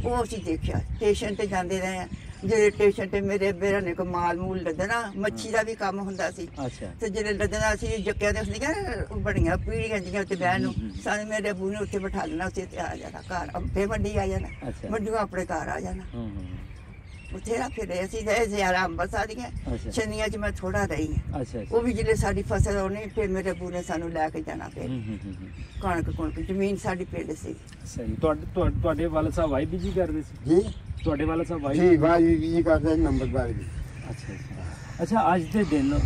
ਉਹ ਅਸੀਂ ਦੇਖਿਆ। ਸਟੇਸ਼ਨ ਤੇ ਜਾਂਦੇ ਰਹੇ ਆ, ਜਿਹੜੇ ਸਟੇਸ਼ਨ ਤੇ ਮੇਰੇ ਬੇਰਾਂ ਨੇ ਕੋ ਮਾਲ ਮੂਲ ਲੱਦਣਾ, ਮੱਛੀ ਦਾ ਵੀ ਕੰਮ ਹੁੰਦਾ ਸੀ। ਤੇ ਜਿਹੜੇ ਲੱਦਣਾ ਸੀ ਜੱਕਿਆਂ ਦੇ ਹੁੰਦੀਆਂ ਬਣੀਆਂ ਪੀੜੀਆਂ ਜਿਹੀਆਂ ਉੱਤੇ ਬਹਿਣ ਨੂੰ, ਸਾਨੂੰ ਮੇਰੇ ਅੱਬੂ ਨੇ ਉੱਥੇ ਬਿਠਾ ਲੈਣਾ, ਉੱਥੇ ਆ ਜਾਣਾ ਘਰ, ਫੇਰ ਮੰਡੀ ਆ ਜਾਣਾ, ਮੰਡੀਆਂ ਆਪਣੇ ਘਰ ਆ ਜਾਣਾ। ਬਥੇਰਾ ਫਿਰੇ ਅਸੀਂ, ਜ਼ਿਆਦਾ ਅੰਮ੍ਰਿਤਸਰ ਦੀਆਂ ਛੰਨੀਆਂ 'ਚ ਮੈਂ ਥੋੜਾ ਰਹੀ ਹਾਂ। ਉਹ ਵੀ ਜਿਹੜੇ ਸਾਡੀ ਫਸਲ ਹੋਣੀ, ਫਿਰ ਮੇਰੇ ਅੱਬੂ ਨੇ ਸਾਨੂੰ ਲੈ ਕੇ ਜਾਣਾ। ਫਿਰ ਕਣਕ ਜ਼ਮੀਨ ਸਾਡੀ ਪਿੰਡ ਸੀ। ਸਹੀ। ਤੁਹਾਡੇ ਵਾਲਦ ਸਾਹਿਬ ਵਾਈ ਬੀਜੀ ਕਰਦੇ ਸੀ? ਜੀ, ਤੁਹਾਡੇ ਵਾਲਦ ਸਾਹਿਬ ਵਾਈ ਬੀਜੀ ਕਰਦੇ ਨੰਬਰਦਾਰ ਵੀ। ਅੱਛਾ, ਅੱਜ ਦੇ ਦਿਨ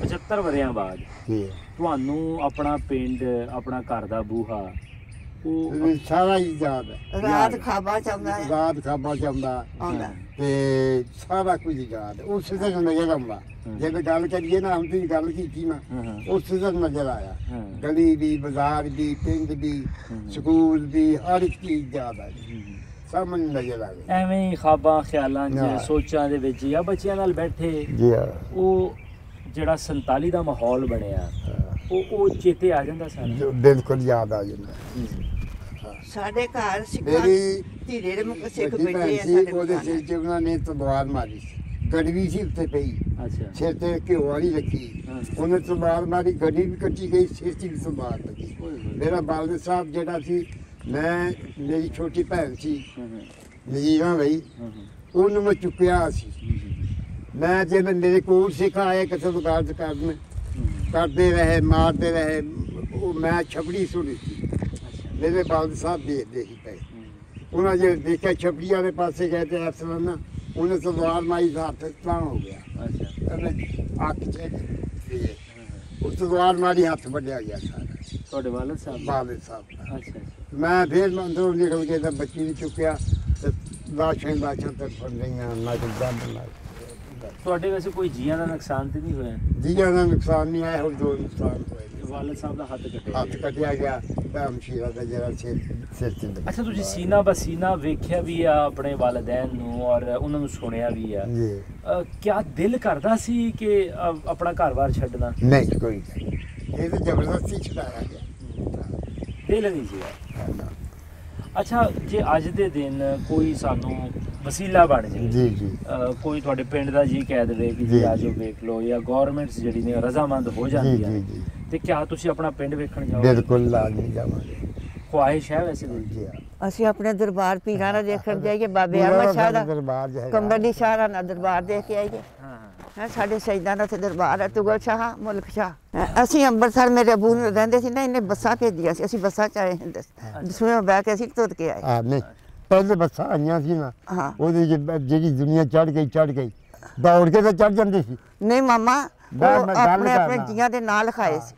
75 70 ਵਰਿਆਂ ਬਾਅਦ ਜੀ ਤੁਹਾਨੂੰ ਆਪਣਾ ਪਿੰਡ, ਆਪਣਾ ਘਰ ਦਾ ਬੂਹਾ ਉਹ ਇਹ ਸਾਰਾ ਹੀ ਯਾਦ ਹੈ। ਰਾਤ ਖਾਬਾ ਚਾਹੁੰਦਾ ਹੈ ਰਾਤ ਖਾਬਾ ਚਾਹੁੰਦਾ ਆਉਂਦਾ ਤੇ ਸਾਰਾ ਕੁਝ ਯਾਦ ਉਸ ਦਿਨ ਨਜ਼ਰ ਆਉਂਦਾ। ਜਦੋਂ ਗੱਲ ਕਰੀਏ ਨਾ, ਹੁਣ ਤੁਸੀਂ ਗੱਲ ਕੀਤੀ ਨਾ, ਉਸ ਦਿਨ ਨਜ਼ਰ ਆਇਆ। ਗਲੀ ਦੀ, ਬਾਜ਼ਾਰ ਦੀ, ਪਿੰਡ ਦੀ, ਸਕੂਲ ਦੀ, ਹਰ ਇੱਕ ਚੀਜ਼ ਯਾਦ ਆ ਗਈ, ਸਾਹਮਣੇ ਨਜ਼ਰ ਆ ਗਈ। ਐਵੇਂ ਹੀ ਖਾਬਾਂ ਖਿਆਲਾਂ 'ਚ ਸੋਚਾਂ ਦੇ ਵਿੱਚ ਜਾਂ ਬੱਚਿਆਂ ਨਾਲ ਬੈਠੇ ਜੀ ਉਹ ਜਿਹੜਾ 47 ਦਾ ਮਾਹੌਲ ਬਣਿਆ ਉਹ ਚੇਤੇ ਆ ਜਾਂਦਾ ਸਾਰਾ। ਬਿਲਕੁਲ ਯਾਦ ਆ ਜਾਂਦਾ। ਸਾਡੇ ਘਰ ਸਿੱਖਾਂ ਮੇਰੀ ਧੀਰੇ ਦੇ ਮੁਖ ਸਿੱਖ ਵੱਡੀ ਭੈਣ ਬੈਠੇ ਆ ਸੀ, ਸਾਡੇ ਉਹਦੇ ਕੋਲ। ਸਿਰ 'ਚ ਉਹਨਾਂ ਨੇ ਤਲਵਾਰ ਮਾਰੀ ਸੀ, ਗੜਵੀ ਸੀ ਉੱਤੇ ਪਈ, ਅੱਛਾ ਸਿਰ ਤੇ ਘਿਓ ਵਾਲੀ ਰੱਖੀ, ਉਹਨੇ ਤਲਵਾਰ ਮਾਰੀ, ਗੱਡੀ ਵੀ ਕੱਟੀ ਗਈ, ਸਿਰ 'ਚ ਵੀ ਤਲਵਾਰ ਲੱਗੀ। ਮੇਰਾ ਬਾਲਦ ਸਾਹਿਬ ਜਿਹੜਾ ਸੀ, ਮੈਂ ਮੇਰੀ ਛੋਟੀ ਭੈਣ ਸੀ ਨਜ਼ੀਰਾਂ ਲਈ, ਉਹਨੂੰ ਮੈਂ ਚੁੱਕਿਆ ਸੀ। ਮੈਂ ਜਦੋਂ ਮੇਰੇ ਕੋਲ ਸਿੱਖ ਆਏ ਕਿਸੇ ਤੋਂ ਗੱਲ ਕਰਨ, ਕਰਦੇ ਰਹੇ, ਮਾਰਦੇ ਰਹੇ, ਉਹ ਮੈਂ ਛਪੜੀ ਸੁਣੀ ਸੀ। ਮੇਰੇ ਬਾਲਦ ਸਾਹਿਬ ਦੇਖਦੇ ਸੀ ਪਏ, ਉਹਨਾਂ ਜੇ ਦੇਖਿਆ ਛਪੜੀ ਵਾਲੇ ਪਾਸੇ ਗਏ ਤੇ ਅਫਸਰ ਨਾ, ਉਹਨੇ ਤਲਵਾਰ ਮਾਰੀ ਦਾ ਹੱਥ ਤਾਂ ਹੋ ਗਿਆ। ਅੱਖ 'ਚ ਉਹ ਤਲਵਾਰ ਮਾਰੀ, ਹੱਥ ਵੱਢਿਆ ਗਿਆ ਸਾਰਾ। ਤੁਹਾਡੇ ਵਾਲਦ ਸਾਹਿਬ? ਬਾਲਦ ਸਾਹਿਬ ਦਾ। ਅੱਛਾ। ਮੈਂ ਫਿਰ ਅੰਦਰੋਂ ਨਿਕਲ ਕੇ ਤਾਂ ਬੱਚੀ ਨੂੰ ਚੁੱਕਿਆ ਤੇ ਲਾਸ਼ਾਂ ਤੇ ਫੜ ਲਈਆਂ। ਨਾ ਕਿਦਾਂ ਬਣਾ ਤੁਹਾਡੇ ਵੈਸੇ ਕੋਈ ਜੀਆਂ ਦਾ ਨੁਕਸਾਨ ਤੇ ਨਹੀਂ ਹੋਇਆ? ਜੀਆਂ ਦਾ ਨੁਕਸਾਨ ਨਹੀਂ ਆਇਆ, ਹੋਰ ਦੋ ਨੁਕਸਾਨ ਹੋਏ। ਵਾਲਦ ਸਾਹਿਬ ਦਾ ਹੱਥ ਕੱਟਿਆ ਗਿਆ, ਸ਼ੀਰਾ ਦਾ ਜਿਹੜਾ ਸਿਰ 'ਚ। ਅੱਛਾ, ਤੁਸੀਂ ਸੀਨਾ ਬਸੀਨਾ ਵੇਖਿਆ ਵੀ ਆ ਆਪਣੇ ਵਾਲਿਦੈਨ ਨੂੰ ਔਰ ਉਹਨਾਂ ਨੂੰ ਸੁਣਿਆ ਵੀ ਆ ਜੀ। ਕਿਆ ਦਿਲ ਕਰਦਾ ਸੀ ਕਿ ਆਪਣਾ ਘਰ-ਬਾਰ ਛੱਡਣਾ? ਨਹੀਂ, ਕੋਈ ਨਹੀਂ, ਇਹ ਤਾਂ ਜ਼ਬਰਦਸਤੀ ਛਡਾਇਆ ਗਿਆ, ਦਿਲ ਨਹੀਂ ਸੀ। ਅੱਛਾ, ਜੇ ਅੱਜ ਦੇ ਦਿਨ ਕੋਈ ਸਾਨੂੰ ਵਸੀਲਾ ਬਣ ਜਾਵੇ, ਜੀ ਜੀ, ਕੋਈ ਤੁਹਾਡੇ ਪਿੰਡ ਦਾ ਜੀ ਕਹਿ ਦੇਵੇ ਕਿ ਜੀ ਆਜੋ ਵੇਖ ਲਓ, ਜਾਂ ਗਵਰਨਮੈਂਟਸ ਜਿਹੜੀ ਨੇ ਰਜ਼ਾਮੰਦ ਹੋ ਜਾਂਦੀਆਂ ਨੇ, ਤੇ ਕਿਆ ਤੁਸੀਂ ਆਪਣਾ ਪਿੰਡ ਵੇਖਣ ਜਾਓਗੇ? ਬਿਲਕੁਲ ਲਾਜ਼ਮੀ ਜਾਵਾਂਗੇ। ਖੁਆਇਸ਼ ਹੈ ਵੈਸੇ ਦਿਲ ਦੀ? ਅਸੀਂ ਆਪਣੇ ਦਰਬਾਰ ਪੀਰਾਂ ਦਾ ਦੇਖਣ ਜਾਈਏ, ਬਾਬੇ ਅਹਿਮਦ ਸ਼ਾਹ ਦਾ ਦਰਬਾਰ, ਕੰਬਲੀ ਸ਼ਾਹ ਦਾ ਦਰਬਾਰ ਦੇਖ ਕੇ ਆਈਏ। ਹਾਂ, ਸਾਡੇ ਸ਼ਹੀਦਾਂ ਦਾ ਉੱਥੇ ਦਰਬਾਰ ਹੈ, ਤੁਗਲ ਸ਼ਾਹ, ਮੁਲਕ ਸ਼ਾਹ। ਅਸੀਂ ਅੰਮ੍ਰਿਤਸਰ ਮੇਰੇ ਅੱਬੂ ਨੂੰ ਰਹਿੰਦੇ ਸੀ ਨਾ, ਇਹਨੇ ਬੱਸਾਂ ਭੇਜੀਆਂ ਸੀ, ਅਸੀਂ ਬੱਸਾਂ 'ਚ ਆਏ ਹੁੰਦੇ ਸੀ, ਦਸਵੇਂ ਬਹਿ ਕੇ ਅਸੀਂ ਤੁਰ ਕੇ ਆਏ। ਹਾਂ, ਨਹੀਂ ਪਹਿਲੇ ਬੱਸਾਂ ਆਈਆਂ ਸੀ ਨਾ, ਹਾਂ, ਉਹਦੀ ਜਿਹੜੀ ਦੁਨੀਆ ਚੜ ਗਈ ਦੌੜ ਕੇ ਤਾਂ ਚੜ ਜਾਂਦੇ ਸੀ। ਨਹੀਂ ਮਾਮਾ, ਮੈਂ ਉਹ ਗੱਲ ਆਪਣੇ ਆਪਣੇ ਕਰਨਾ। ਜੀਆਂ ਦੇ ਨਾਂ ਲਿਖਾਏ ਸੀ,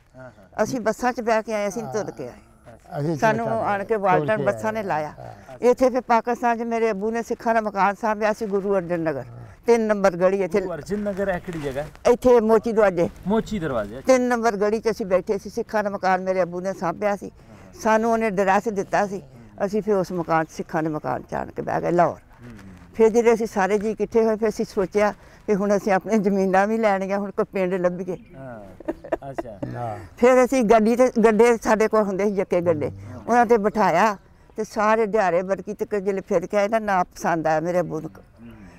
ਅਸੀਂ ਬੱਸਾਂ 'ਚ ਬਹਿ ਕੇ ਆਏ, ਅਸੀਂ ਤੁਰ ਕੇ ਆਏ। ਸਾਨੂੰ ਆਣ ਕੇ ਵਾਲਟਨ ਬੱਸਾਂ ਨੇ ਲਾਇਆ। ਇੱਥੇ ਫਿਰ ਪਾਕਿਸਤਾਨ 'ਚ ਮੇਰੇ ਅੱਬੂ ਨੇ ਸਿੱਖਾਂ ਦਾ ਮਕਾਨ ਸਾਂਭਿਆ ਸੀ, ਗੁਰੂ ਅਰਜਨ ਨਗਰ 3 ਨੰਬਰ ਗਲੀ। ਇੱਥੇ ਅਰਜਨ ਨਗਰ ਹੈ ਕਿਹੜੀ ਜਗ੍ਹਾ? ਇੱਥੇ ਮੋਚੀ ਦਰਵਾਜ਼ੇ, ਮੋਚੀ ਦਰਵਾਜ਼ੇ। 3 ਨੰਬਰ ਗਲੀ 'ਚ ਅਸੀਂ ਬੈਠੇ ਸੀ, ਸਿੱਖਾਂ ਦਾ ਮਕਾਨ ਮੇਰੇ ਅੱਬੂ ਨੇ ਸਾਂਭਿਆ ਸੀ, ਸਾਨੂੰ ਉਹਨੇ ਡਰੈਸ ਦਿੱਤਾ ਸੀ। ਅਸੀਂ ਫਿਰ ਉਸ ਮਕਾਨ 'ਚ, ਸਿੱਖਾਂ ਦੇ ਮਕਾਨ 'ਚ ਆਣ ਕੇ ਬਹਿ ਗਏ ਲਾਹੌਰ। ਫਿਰ ਜਿਹੜੇ ਅਸੀਂ ਸਾਰੇ ਜੀ ਇਕੱਠੇ ਹੋਏ, ਫਿਰ ਅਸੀਂ ਸੋਚਿਆ ਕਿ ਹੁਣ ਅਸੀਂ ਆਪਣੀਆਂ ਜ਼ਮੀਨਾਂ ਵੀ ਲੈਣੀਆਂ, ਹੁਣ ਕੋਈ ਪਿੰਡ ਲੱਭੀਏ। ਅੱਛਾ। ਫਿਰ ਅਸੀਂ ਗੱਡੀ ਤੇ, ਗੱਡੇ ਸਾਡੇ ਕੋਲ ਹੁੰਦੇ ਸੀ ਜੱਕੇ ਗੱਡੇ, ਉਹਨਾਂ ਤੇ ਬਿਠਾਇਆ ਤੇ ਸਾਰੇ ਦਿਹਾੜੇ ਬਰਕੀ ਤੱਕ ਜਿਹੜੇ ਫਿਰ ਕੇ ਆਏ ਨਾ ਪਸੰਦ ਆਇਆ ਮੇਰੇ ਅੱਬੂ ਨੂੰ।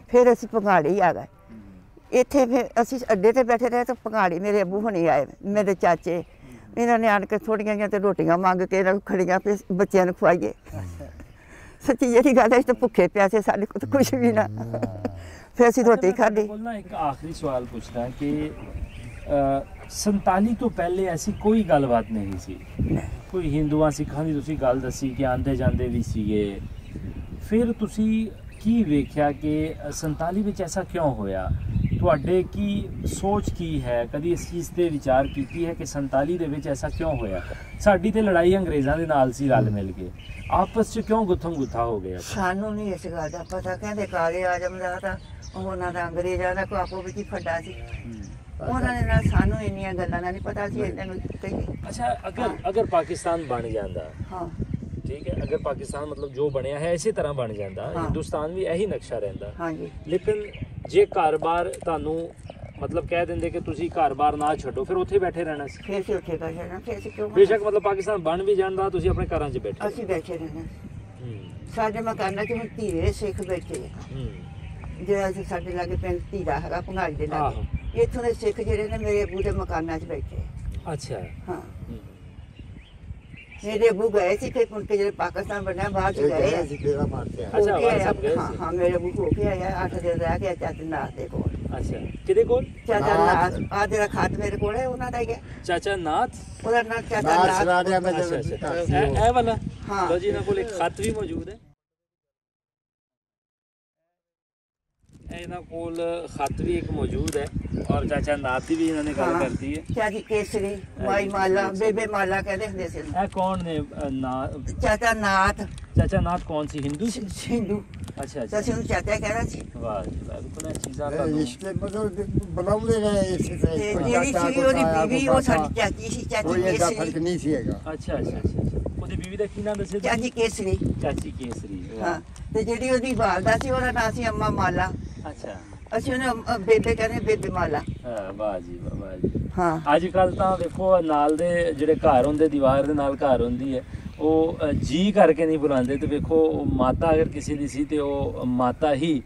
ਫਿਰ ਅਸੀਂ ਭੰਗਾੜੀ ਆ ਗਏ। ਇੱਥੇ ਫਿਰ ਅਸੀਂ ਅੱਡੇ ਤੇ ਬੈਠੇ ਰਹੇ ਤਾਂ ਭੰਗਾੜੀ ਮੇਰੇ ਅੱਬੂ ਹੁਣੀ ਆਏ, ਮੇਰੇ ਚਾਚੇ, ਇਹਨਾਂ ਨੇ ਆਣ ਕੇ ਥੋੜੀਆਂ ਜਿਹੀਆਂ ਤੇ ਰੋਟੀਆਂ ਮੰਗ ਕੇ ਇਹਨਾਂ ਨੂੰ ਖੜੀਆਂ ਫਿਰ ਬੱਚਿਆਂ ਨੂੰ ਖਵਾਈਏ। ਸੱਚੀ ਜਿਹੜੀ ਗੱਲ ਹੈ, ਤਾਂ ਭੁੱਖੇ ਪਿਆਸੇ ਸਾਡੇ ਕੋਲ ਤਾਂ ਕੁਛ ਵੀ ਨਾ। ਫਿਰ ਅਸੀਂ ਰੋਟੀ ਖਾਧੀ। ਨਾ ਇੱਕ ਆਖਰੀ ਸਵਾਲ ਪੁੱਛਦਾ ਕਿ 47 ਤੋਂ ਪਹਿਲੇ ਐਸੀ ਕੋਈ ਗੱਲਬਾਤ ਨਹੀਂ ਸੀ? ਕੋਈ ਹਿੰਦੂਆਂ ਸਿੱਖਾਂ ਦੀ ਤੁਸੀਂ ਗੱਲ ਦੱਸੀ ਕਿ ਆਂਦੇ ਜਾਂਦੇ ਵੀ ਸੀਗੇ, ਫਿਰ ਤੁਸੀਂ ਕੀ ਵੇਖਿਆ ਕਿ 47 ਵਿੱਚ ਐਸਾ ਕਿਉਂ ਹੋਇਆ? ਤੁਹਾਡੇ ਕੀ ਸੋਚ ਕੀ ਹੈ? ਕਦੀ ਇਸ ਚੀਜ਼ 'ਤੇ ਵਿਚਾਰ ਕੀਤੀ ਹੈ ਕਿ 47 ਦੇ ਵਿੱਚ ਐਸਾ ਕਿਉਂ ਹੋਇਆ? ਸਾਡੀ ਤੇ ਲੜਾਈ ਅੰਗਰੇਜ਼ਾਂ ਦੇ ਨਾਲ ਸੀ, ਰਲ ਮਿਲ ਕੇ, ਆਪਸ 'ਚ ਕਿਉਂ ਗੁੱਥਮ ਗੁੱਥਾ ਹੋ ਗਿਆ? ਸਾਨੂੰ ਨਹੀਂ ਇਸ ਗੱਲ ਦਾ ਪਤਾ। ਕਹਿੰਦੇ ਕਾਲੇ ਆਜ਼ਮ ਦਾ ਤਾਂ ਉਹਨਾਂ ਦਾ ਅੰਗਰੇਜ਼ਾਂ ਦਾ ਕੋਈ ਆਪੋ ਵਿੱਚ ਹੀ ਫੱਡਾ ਸੀ, ਉਹਨਾਂ ਦੇ ਨਾਲ ਸਾਨੂੰ ਇੰਨੀਆਂ ਗੱਲਾਂ ਦਾ ਨਹੀਂ ਪਤਾ ਸੀ ਇਹਨਾਂ ਨੂੰ ਕਹੀਏ। ਅੱਛਾ, ਅਗਰ ਪਾਕਿਸਤਾਨ ਬਣ ਜਾਂਦਾ, ਹਾਂ ਠੀਕ ਹੈ, ਅਗਰ ਪਾਕਿਸਤਾਨ ਮਤਲਬ ਜੋ ਬਣਿਆ ਹੈ ਇਸੇ ਤਰ੍ਹਾਂ ਬਣ ਜਾਂਦਾ, ਹਿੰਦੁਸਤਾਨ ਵੀ ਇਹੀ ਨਕਸ਼ਾ ਰਹਿੰਦਾ। ਹਾਂਜੀ। ਲੇਕਿਨ ਜੇ ਘਰ-ਬਾਰ ਤੁਹਾਨੂੰ ਮਤਲਬ ਕਹਿ ਦਿੰਦੇ ਕਿ ਤੁਸੀਂ ਘਰ-ਬਾਰ ਨਾ ਛੱਡੋ, ਫਿਰ ਉੱਥੇ ਬੈਠੇ ਰਹਿਣਾ ਸੀ? ਫਿਰ ਅਸੀਂ ਉੱਥੇ ਬੈਠੇ ਰਹਿਣਾ, ਫਿਰ ਅਸੀਂ ਕਿਉਂ? ਬੇਸ਼ੱਕ ਮਤਲਬ ਪਾਕਿਸਤਾਨ ਬਣ ਵੀ ਜਾਂਦਾ, ਤੁਸੀਂ ਆਪਣੇ ਘਰਾਂ 'ਚ ਬੈਠੇ? ਅਸੀਂ ਬੈਠੇ ਰਹਿਣਾ। ਸਾਡੇ ਮਕਾਨਾਂ 'ਚ ਹੁਣ ਧੀਰੇ ਸਿੱਖ ਬੈਠੇ ਆ, ਜਿਹੜਾ ਅਸੀਂ ਸਾਡੇ ਲਾਗੇ ਪਿੰਡ ਧੀਰਾ ਹੈਗਾ ਭੰਗਾਲੀ ਦੇ ਲਾਗੇ, ਇੱਥੋਂ ਦੇ ਸਿੱਖ ਜਿਹੜੇ ਨੇ ਮੇਰੇ ਅੱਬੂ ਦੇ ਮਕਾਨਾਂ 'ਚ ਬੈਠੇ। ਅੱਛਾ। ਹਾਂ, ਮੇਰੇ ਅੱਬੂ ਗਏ ਸੀ ਕਿ ਮੁੜ ਕੇ ਜਿਹੜੇ ਪਾਕਿਸਤਾਨ ਬਣਿਆ ਬਾਅਦ 'ਚ ਗਏ। ਅੱਛਾ, ਹਾਂ, ਮੇਰੇ ਅੱਬੂ ਹੋ ਕੇ ਆਇਆ, 8 ਦਿਨ ਰਹਿ ਗਿਆ ਚਾਚਾ ਨਾਥ ਦੇ ਕੋਲ। ਅੱਛਾ, ਕਿਹਦੇ ਕੋਲ? ਚਾਚਾ ਨਾਥ, ਆ ਜਿਹੜਾ ਖੱਤ ਮੇਰੇ ਕੋਲ ਹੈ ਉਹਨਾਂ ਦਾ ਹੀ ਹੈ। ਚਾਚਾ ਨਾਥ? ਉਹਦਾ ਨਾਂ ਚਾਚਾ ਨਾਥ। ਇਹ ਵਾਲਾ? ਹਾਂ। ਲੋ ਜੀ, ਇਹਨਾਂ ਕੋਲ ਇੱਕ ਖੱਤ ਵੀ ਮੌਜੂਦ ਹੈ। ਇਹਨਾਂ ਕੋਲ ਖੱਤ ਵੀ ਇੱਕ ਮੌਜੂਦ ਹੈ और चाचा नाथ की भी इन्होंने गल करती है। चाची केसरी, माई माला, बेबे माला कहते ਹੁੰਦੇ ਸੀ। ਇਹ कौन ने चाचा नाथ। चाचा नाथ कौन सी हिंदू सी? हिंदू। अच्छा अच्छा। ਅਸੀਂ ਉਹਨੂੰ ਚਾਚਾ ਕਹਿਣਾ ਸੀ। ਵਾਹ ਜੀ ਵਾਹ, ਬਿਲਕੁਲ ਚੀਜ਼ਾਂ ਇਹ ਤਾਂ ਰਿਸ਼ਤੇ ਮਤਲਬ ਬਣਾਉਂਦੇ ਰਹੇ ਇਸੇ ਤੇ ਜਿਹੜੀ ਸੀ ਉਹਦੀ ਬੀਵੀ ਉਹ ਸਾਡੀ ਚਾਚੀ ਸੀ, ਚਾਚੀ ਕੋਈ ਇਹਦਾ ਕੇਸਰੀ। ਫਰਕ ਨਹੀਂ ਸੀ ਹੈਗਾ। ਅੱਛਾ ਅੱਛਾ ਅੱਛਾ। ਉਹਦੀ ਬੀਵੀ ਦਾ ਕੀ ਨਾਮ ਦੱਸਿਆ ਤੁਸੀਂ? ਚਾਚੀ ਕੇਸਰੀ। ਚਾਚੀ ਕੇਸਰੀ। ਹਾਂ, ਤੇ ਜਿਹੜੀ ਉਹਦੀ ਵਾਲਦਾ ਸੀ ਉਹਦਾ ਨਾਂ ਸੀ ਅੰਮਾ ਮਾਲਾ। ਅੱਛਾ। ਅਸੀਂ ਉਹਨੂੰ ਬੇਬੇ ਕਹਿੰਦੇ, ਬੇਬੇ ਮਾਲਾ। ਹਾਂ ਵਾਹ ਜੀ ਵਾਹ ਜੀ। ਹਾਂ, ਅੱਜ ਕੱਲ ਤਾਂ ਵੇਖੋ ਨਾਲ ਦੇ ਜਿਹੜੇ ਘਰ ਹੁੰਦੇ, ਦੀਵਾਰ ਦੇ ਨਾਲ ਘਰ ਹੁੰਦੀ ਹੈ, ਉਹ ਜੀ ਕਰਕੇ ਨਹੀਂ ਬੁਲਾਉਂਦੇ। ਤੇ ਵੇਖੋ ਮਾਤਾ ਅਗਰ ਕਿਸੇ ਦੀ ਸੀ ਤੇ ਉਹ ਮਾਤਾ ਹੀ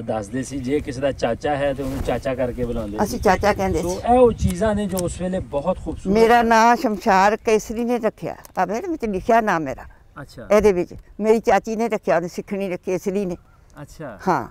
ਦੱਸਦੇ ਸੀ, ਜੇ ਕਿਸੇ ਦਾ ਚਾਚਾ ਹੈ ਤੇ ਉਹਨੂੰ ਚਾਚਾ ਕਰਕੇ ਬੁਲਾਉਂਦੇ ਸੀ। ਅਸੀਂ ਚਾਚਾ ਕਹਿੰਦੇ ਸੋ ਸੀ। ਇਹ ਉਹ ਚੀਜ਼ਾਂ ਨੇ ਜੋ ਉਸ ਵੇਲੇ ਬਹੁਤ ਖੂਬਸੂਰਤ। ਮੇਰਾ ਨਾਂ ਸ਼ਮਸ਼ਾਰ ਕੇਸਰੀ ਨੇ ਰੱਖਿਆ, ਆ ਮੇਰੇ ਵਿੱਚ ਲਿਖਿਆ ਨਾਂ ਮੇਰਾ ਅੱਛਾ ਇਹਦੇ ਵਿੱਚ। ਮੇਰੀ ਚਾਚੀ ਨੇ ਰੱਖਿਆ, ਉਹਨੇ ਸਿੱਖਣੀ ਰੱਖੀ ਕੇਸਰੀ ਨੇ। ਅੱਛਾ। ਹਾਂ,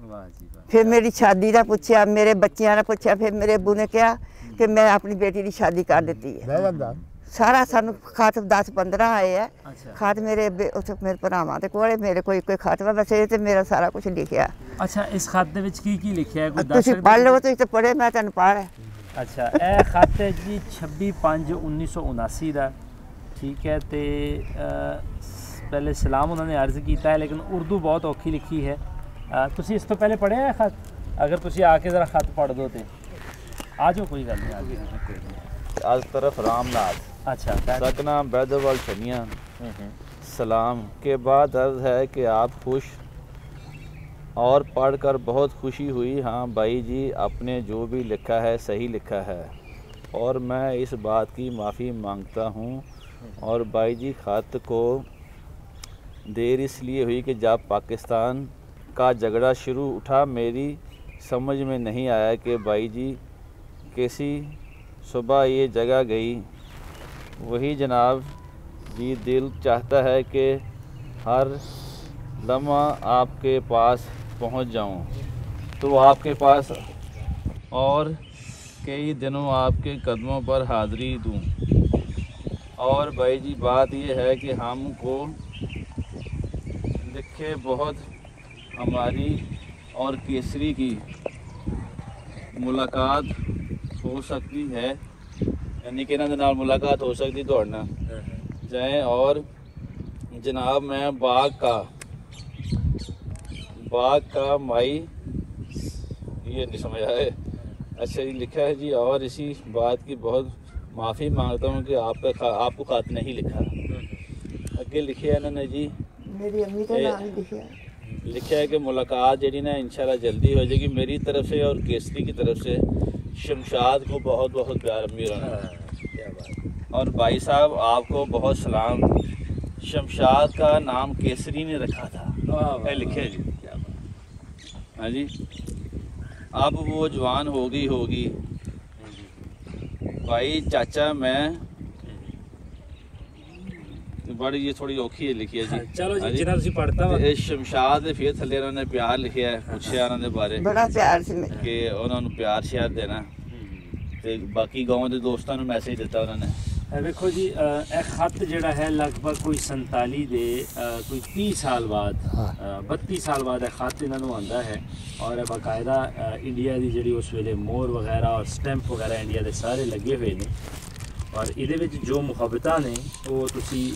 ਵਾਹ ਜੀ ਵਾਹ। ਫਿਰ ਮੇਰੀ ਸ਼ਾਦੀ ਦਾ ਪੁੱਛਿਆ, ਮੇਰੇ ਬੱਚਿਆਂ ਦਾ ਪੁੱਛਿਆ, ਫਿਰ ਮੇਰੇ ਅੱਬੂ ਨੇ ਕਿਹਾ ਕਿ ਮੈਂ ਆਪਣੀ ਬੇਟੀ ਦੀ ਸ਼ਾਦੀ ਕਰ ਦਿੱਤੀ ਹੈ। ਬਹਿ ਜਾਂਦਾ ਸਾਰਾ ਸਾਨੂੰ ਖਾਤ 10-15 ਆਏ ਆ ਅੱਛਾ ਖਾਤ ਮੇਰੇ ਉੱਥੇ ਮੇਰੇ ਭਰਾਵਾਂ ਦੇ ਕੋਲ, ਮੇਰੇ ਕੋਈ ਕੋਈ ਖਾਤ ਵਾ, ਬਸ ਇਹ ਤੇ ਮੇਰਾ ਸਾਰਾ ਕੁਝ ਲਿਖਿਆ। ਅੱਛਾ, ਇਸ ਖਤ ਦੇ ਵਿੱਚ ਕੀ ਕੀ ਲਿਖਿਆ ਹੈ ਕੋਈ ਦੱਸ ਤੁਸੀਂ ਸਕਦੇ ਪੜ੍ਹ ਹੋ? ਲਓ, ਤੁਸੀਂ ਤਾਂ ਪੜ੍ਹੇ, ਮੈਂ ਤੁਹਾਨੂੰ ਪੜ੍ਹ। ਅੱਛਾ, ਇਹ ਖਤ ਹੈ ਜੀ 26/5/1979 ਦਾ, ਠੀਕ ਹੈ। ਤੇ ਪਹਿਲੇ ਸਲਾਮ ਉਹਨਾਂ ਨੇ ਅਰਜ਼ ਕੀਤਾ ਹੈ, ਲੇਕਿਨ ਉਰਦੂ ਬਹੁਤ ਔਖੀ ਲਿਖੀ ਹੈ। ਤੁਸੀਂ ਇਸ ਤੋਂ ਪਹਿਲੇ ਪੜ੍ਹਿਆ ਹੈ ਖਤ? ਅਗਰ ਤੁਸੀਂ ਆ ਕੇ ਜ਼ਰਾ ਖਤ ਪੜ੍ਹ ਦੋ ਤੇ ਆ ਜਾਓ, ਕੋਈ ਗੱਲ ਨਹੀਂ, ਆ ਜਾਓ, ਕੋਈ नहीं। आज तरफ रामनाथ, अच्छा सकना बैदवाल छनिया। सलाम के बाद अर्ज है कि आप खुश और पढ़कर बहुत खुशी हुई। हाँ भाई जी, आपने जो भी लिखा है सही लिखा है और मैं इस बात की माफ़ी मांगता हूँ। और भाई जी, खत को देर इसलिए हुई कि जब पाकिस्तान का झगड़ा शुरू उठा, मेरी समझ में नहीं आया कि भाई जी कैसी सुबह ये जगह गई। वही जनाब जी, दिल चाहता है कि हर लम्हा आपके पास पहुंच जाऊं, तो आपके पास और कई दिनों आपके कदमों पर हाज़िरी दूं। और भाई जी, बात ये है कि हमको लिखे बहुत हमारी और केसरी की मुलाकात हो सकती है, यानी कि इन्होंने नाल मुलाकात हो सकती ਤੁਹਾਡੇ ਨਾਲ जाए। और जनाब, मैं बाग का माई, ये नहीं समझ आए। अच्छा जी, लिखा है जी, और इसी बात की बहुत माफ़ी मांगता हूँ कि आपको खत नहीं लिखा। अगे लिखे है इन्होंने जी, मेरी अम्मी का नाम लिखा, लिखा है कि मुलाकात जी ना इंशाल्लाह जल्दी हो जाएगी, मेरी तरफ से और केसरी की तरफ से। शमशाद को बहुत बहुत प्यार मेरा। क्या बात। और भाई साहब, आपको बहुत सलाम। शमशाद का नाम केसरी ने रखा था, ये लिखे जी। क्या बात। हाँ जी, अब वो जवान होगी भाई चाचा, मैं बड़ी ये थोड़ी औखी है लिखी है जी। चलो हाँ जी, जिन्ना तुसी पढ़ता वा। ਤੇ ਸ਼ਮਸ਼ਾਦ ਦੇ ਫਿਰ ਥੱਲੇ ਉਹਨਾਂ ਨੇ ਪਿਆਰ ਲਿਖਿਆ ਹੈ, ਪੁੱਛਿਆ ਉਹਨਾਂ ਦੇ ਬਾਰੇ बड़ा प्यार से मेरा। ਕਿ ਉਹਨਾਂ ਨੂੰ ਪਿਆਰ ਸ਼ਿਆਰ ਦੇਣਾ, ਤੇ ਬਾਕੀ ਗਾਉਂ ਦੇ ਦੋਸਤਾਂ ਨੂੰ ਮੈਸੇਜ ਦਿੱਤਾ ਉਹਨਾਂ ਨੇ। ਵੇਖੋ ਜੀ, ਇਹ ਖਤ ਜਿਹੜਾ ਹੈ ਲਗਭਗ ਕੋਈ 47 ਦੇ ਕੋਈ 30 ਸਾਲ ਬਾਅਦ 32 ਸਾਲ ਬਾਅਦ ਇਹ ਖਤ ਇਹਨਾਂ ਨੂੰ ਆਉਂਦਾ ਹੈ। ਔਰ ਇਹ ਬਾਕਾਇਦਾ ਇੰਡੀਆ ਦੀ ਜਿਹੜੀ ਉਸ ਵੇਲੇ ਮੋਹਰ ਵਗੈਰਾ ਔਰ ਸਟੈਂਪ ਵਗੈਰਾ ਇੰਡੀਆ ਦੇ ਸਾਰੇ ਲੱਗੇ ਹੋਏ ਨੇ। ਔਰ ਇਹਦੇ ਵਿੱਚ ਜੋ ਮੁਹੱਬਤਾਂ ਨੇ ਉਹ ਤੁਸੀਂ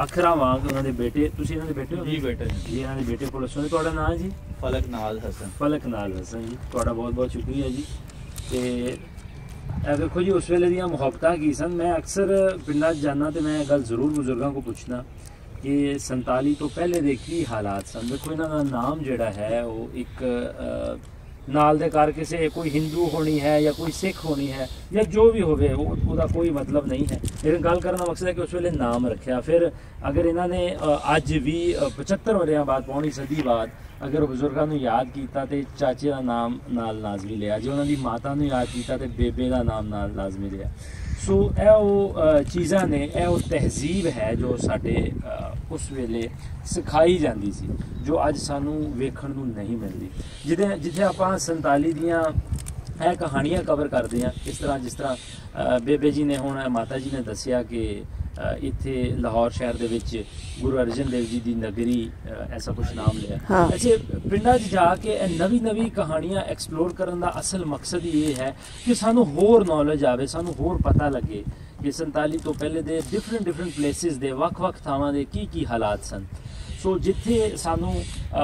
ਅੱਖਰਾਂ ਵਾਂਗ ਉਹਨਾਂ ਦੇ ਬੇਟੇ, ਤੁਸੀਂ ਇਹਨਾਂ ਦੇ ਬੇਟੇ ਹੋ? ਜੀ ਬੇਟੇ ਜੀ, ਇਹਨਾਂ ਦੇ ਬੇਟੇ ਕੋਲ ਸੁਣੇ। ਤੁਹਾਡਾ ਨਾਮ ਜੀ? ਫਲਕ ਨਾਜ਼ ਹਸਨ। ਫਲਕ ਨਾਜ਼ ਹਸਨ ਜੀ, ਤੁਹਾਡਾ ਬਹੁਤ ਬਹੁਤ ਸ਼ੁਕਰੀਆ ਜੀ। ਤੇ ਇਹ ਵੇਖੋ ਜੀ, ਉਸ ਵੇਲੇ ਦੀਆਂ ਮੁਹੱਬਤਾਂ ਕੀ ਸਨ। ਮੈਂ ਅਕਸਰ ਪਿੰਡਾਂ 'ਚ ਜਾਂਦਾ ਤੇ ਮੈਂ ਗੱਲ ਜ਼ਰੂਰ ਬਜ਼ੁਰਗਾਂ ਕੋ ਪੁੱਛਦਾ ਕਿ 47 ਤੋਂ ਪਹਿਲੇ ਦੇ ਕੀ ਹਾਲਾਤ ਸਨ। ਵੇਖੋ ਇਹਨਾਂ ਦਾ ਨਾਮ ਜਿਹੜਾ ਹੈ ਉਹ ਇੱਕ ਨਾਲ ਦੇ ਕਰ ਕਿਸੇ ਕੋਈ ਹਿੰਦੂ ਹੋਣੀ ਹੈ ਜਾਂ ਕੋਈ ਸਿੱਖ ਹੋਣੀ ਹੈ ਜਾਂ ਜੋ ਵੀ ਹੋਵੇ, ਉਹਦਾ ਕੋਈ ਮਤਲਬ ਨਹੀਂ ਹੈ। ਲੇਕਿਨ ਗੱਲ ਕਰਨ ਦਾ ਮਕਸਦ ਹੈ ਕਿ ਉਸ ਵੇਲੇ ਨਾਮ ਰੱਖਿਆ। ਫਿਰ ਅਗਰ ਇਹਨਾਂ ਨੇ ਅੱਜ ਵੀ 75 ਵਰਿਆਂ ਬਾਅਦ, ਪੌਣੀ ਸਦੀ ਬਾਅਦ, ਅਗਰ ਬਜ਼ੁਰਗਾਂ ਨੂੰ ਯਾਦ ਕੀਤਾ ਤੇ ਚਾਚੇ ਦਾ ਨਾਮ ਨਾਲ ਲਾਜ਼ਮੀ ਲਿਆ, ਜੇ ਉਹਨਾਂ ਦੀ ਮਾਤਾ ਨੂੰ ਯਾਦ ਕੀਤਾ ਤੇ ਬੇਬੇ ਦਾ ਨਾਮ ਨਾਲ ਲਾਜ਼ਮੀ ਲਿਆ। ਸੋ ਇਹ ਉਹ ਚੀਜ਼ਾਂ ਨੇ, ਇਹ ਉਹ ਤਹਿਜ਼ੀਬ ਹੈ ਜੋ ਸਾਡੇ ਉਸ ਵੇਲੇ ਸਿਖਾਈ ਜਾਂਦੀ ਸੀ, ਜੋ ਅੱਜ ਸਾਨੂੰ ਵੇਖਣ ਨੂੰ ਨਹੀਂ ਮਿਲਦੀ। ਜਿੱਥੇ ਆਪਾਂ 47 ਦੀਆਂ ਇਹ ਕਹਾਣੀਆਂ ਕਵਰ ਕਰਦੇ ਹਾਂ, ਇਸ ਤਰ੍ਹਾਂ ਜਿਸ ਤਰ੍ਹਾਂ ਬੇਬੇ ਜੀ ਨੇ, ਹੁਣ ਮਾਤਾ ਜੀ ਨੇ ਦੱਸਿਆ ਕਿ ਇੱਥੇ ਲਾਹੌਰ ਸ਼ਹਿਰ ਦੇ ਵਿੱਚ ਗੁਰੂ ਅਰਜਨ ਦੇਵ ਜੀ ਦੀ ਨਗਰੀ ਐਸਾ ਕੁਝ ਨਾਮ ਲਿਆ। ਹਾਂ। ਅੱਛਾ, ਪਿੰਡਾਂ 'ਚ ਜਾ ਕੇ ਨਵੀਂ ਕਹਾਣੀਆਂ ਐਕਸਪਲੋਰ ਕਰਨ ਦਾ ਅਸਲ ਮਕਸਦ ਇਹ ਹੈ ਕਿ ਸਾਨੂੰ ਹੋਰ ਨੌਲੇਜ ਆਵੇ, ਸਾਨੂੰ ਹੋਰ ਪਤਾ ਲੱਗੇ ਕਿ 47 ਤੋਂ ਪਹਿਲੇ ਦੇ ਡਿਫਰੈਂਟ ਪਲੇਸਿਸ ਦੇ ਵੱਖ-ਵੱਖ ਥਾਵਾਂ ਦੇ ਕੀ ਹਾਲਾਤ ਸਨ। ਸੋ ਜਿੱਥੇ ਸਾਨੂੰ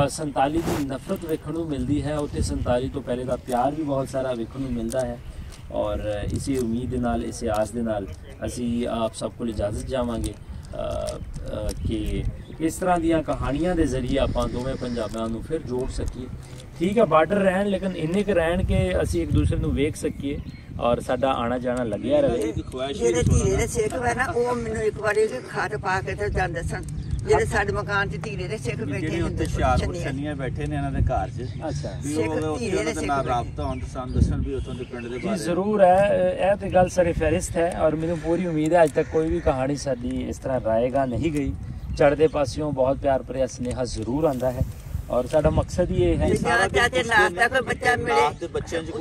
47 ਦੀ ਨਫ਼ਰਤ ਵੇਖਣ ਨੂੰ ਮਿਲਦੀ ਹੈ, ਉੱਥੇ 47 ਤੋਂ ਪਹਿਲੇ ਦਾ ਪਿਆਰ ਵੀ ਬਹੁਤ ਸਾਰਾ ਵੇਖਣ ਨੂੰ ਮਿਲਦਾ ਹੈ। ਔਰ ਇਸੇ ਉਮੀਦ ਦੇ ਨਾਲ, ਇਸੇ ਆਸ ਦੇ ਨਾਲ ਅਸੀਂ ਆਪ ਸਭ ਕੋਲ ਇਜਾਜ਼ਤ ਜਾਵਾਂਗੇ ਕਿ ਇਸ ਤਰ੍ਹਾਂ ਦੀਆਂ ਕਹਾਣੀਆਂ ਦੇ ਜ਼ਰੀਏ ਆਪਾਂ ਦੋਵੇਂ ਪੰਜਾਬਾਂ ਨੂੰ ਫਿਰ ਜੋੜ ਸਕੀਏ। ਠੀਕ ਹੈ, ਬਾਰਡਰ ਰਹਿਣ, ਲੇਕਿਨ ਇੰਨੇ ਕੁ ਰਹਿਣ ਕਿ ਅਸੀਂ ਇੱਕ ਦੂਸਰੇ ਨੂੰ ਵੇਖ ਸਕੀਏ ਔਰ ਸਾਡਾ ਆਣਾ ਜਾਣਾ ਲੱਗਿਆ ਰਹੇ। ਜਿਹੜੇ ਧੀਰੇ ਦੇ ਸਿੱਖ ਵਾ ਨਾ, ਉਹ ਮੈਨੂੰ ਇੱਕ ਵਾਰੀ ਖਾਟ ਪਾ ਕੇ ਤੇ ਜਾਂਦੇ ਸਨ। ਜਿਹੜੇ ਸਾਡੇ ਮਕਾਨ 'ਚ ਧੀਰੇ ਦੇ ਸਿੱਖ ਬੈਠੇ ਹੁੰਦੇ ਛੰਨੀਆਂ ਬੈਠੇ ਨੇ ਇਹਨਾਂ ਦੇ ਘਰ 'ਚ। ਅੱਛਾ, ਨਾਲ ਰਾਬਤਾ ਹੋਣ ਤੇ ਸਾਨੂੰ ਦੱਸਣ ਵੀ ਉੱਥੋਂ ਦੇ ਪਿੰਡ ਦੇ ਬਾਰੇ। ਜ਼ਰੂਰ ਹੈ, ਇਹ ਤੇ ਗੱਲ ਸਰ ਫਹਿਰਿਸਤ ਹੈ ਔਰ ਮੈਨੂੰ ਪੂਰੀ ਉਮੀਦ ਹੈ ਅੱਜ ਤੱਕ ਕੋਈ ਵੀ ਕਹਾਣੀ ਸਾਡੀ ਇਸ ਤਰ੍ਹਾਂ ਰਾਏਗਾ ਨਹੀਂ ਗਈ। ਚੜ੍ਹਦੇ ਪਾਸਿਓਂ ਬਹੁਤ ਪਿਆਰ ਭਰਿਆ ਸੁਨੇਹਾ ਜ਼ਰੂਰ ਆਉਂਦਾ ਹੈ ਔਰ ਸਾਡਾ ਮਕਸਦ ਹੀ ਇਹ ਹੈ ਚਾਚੇ ਨਾਥ ਦਾ ਕੋਈ ਬੱਚਾ ਮਿਲੇ,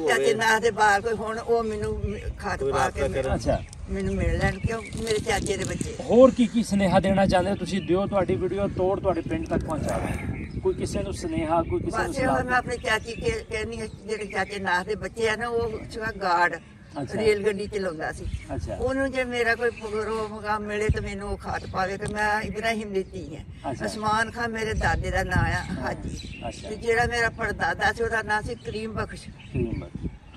ਚਾਚੇ ਨਾਥ ਦੇ ਬਾਹਰ ਕੋਈ ਹੁਣ ਉਹ ਮੈਨੂੰ ਖਾਟ ਪਾ ਕੇ ਅੱਛਾ ਮੈਨੂੰ ਮਿਲ ਲੈਣ, ਕਿਉਂ ਮੇਰੇ ਚਾਚੇ ਦੇ ਬੱਚੇ। ਹੋਰ ਕੀ ਸੁਨੇਹਾ ਦੇਣਾ ਚਾਹੁੰਦੇ ਹੋ ਤੁਸੀਂ? ਦਿਓ, ਤੁਹਾਡੀ ਵੀਡੀਓ ਤੋੜ ਤੁਹਾਡੇ ਪਿੰਡ ਤੱਕ ਪਹੁੰਚਾਵੇ। ਕੋਈ ਕਿਸੇ ਨੂੰ ਸੁਨੇਹਾ, ਕੋਈ ਕਿਸੇ ਨੂੰ ਬਸ ਮੈਂ ਆਪਣੀ ਚਾਚੀ ਕਹਿੰਦੀ ਹਾਂ, ਜਿਹੜੇ ਚਾਚੇ ਨਾਥ ਦੇ ਬੱਚੇ ਆ ਨਾ, ਉਹ ਸੀਗਾ ਗਾਰਡ, ਰੇਲ ਗੱਡੀ ਚਲਾਉਂਦਾ ਸੀ। ਅੱਛਾ, ਉਹਨੂੰ ਜੇ ਮੇਰਾ ਕੋਈ ਪ੍ਰੋਗਰਾਮ ਮਿਲੇ ਤਾਂ ਮੈਨੂੰ ਉਹ ਖਾਤ ਪਾਵੇ ਕਿ ਮੈਂ ਇਬਰਾਹਿਮ ਦੀ ਧੀ ਹਾਂ। ਉਸਮਾਨ ਖਾਨ ਮੇਰੇ ਦਾਦੇ ਦਾ ਨਾਂ ਆ, ਹਾਜੀ। ਤੇ ਜਿਹੜਾ ਮੇਰਾ ਪੜਦਾਦਾ ਸੀ ਉਹਦਾ ਨਾਂ ਸੀ ਕਰੀਮ ਬਖਸ਼।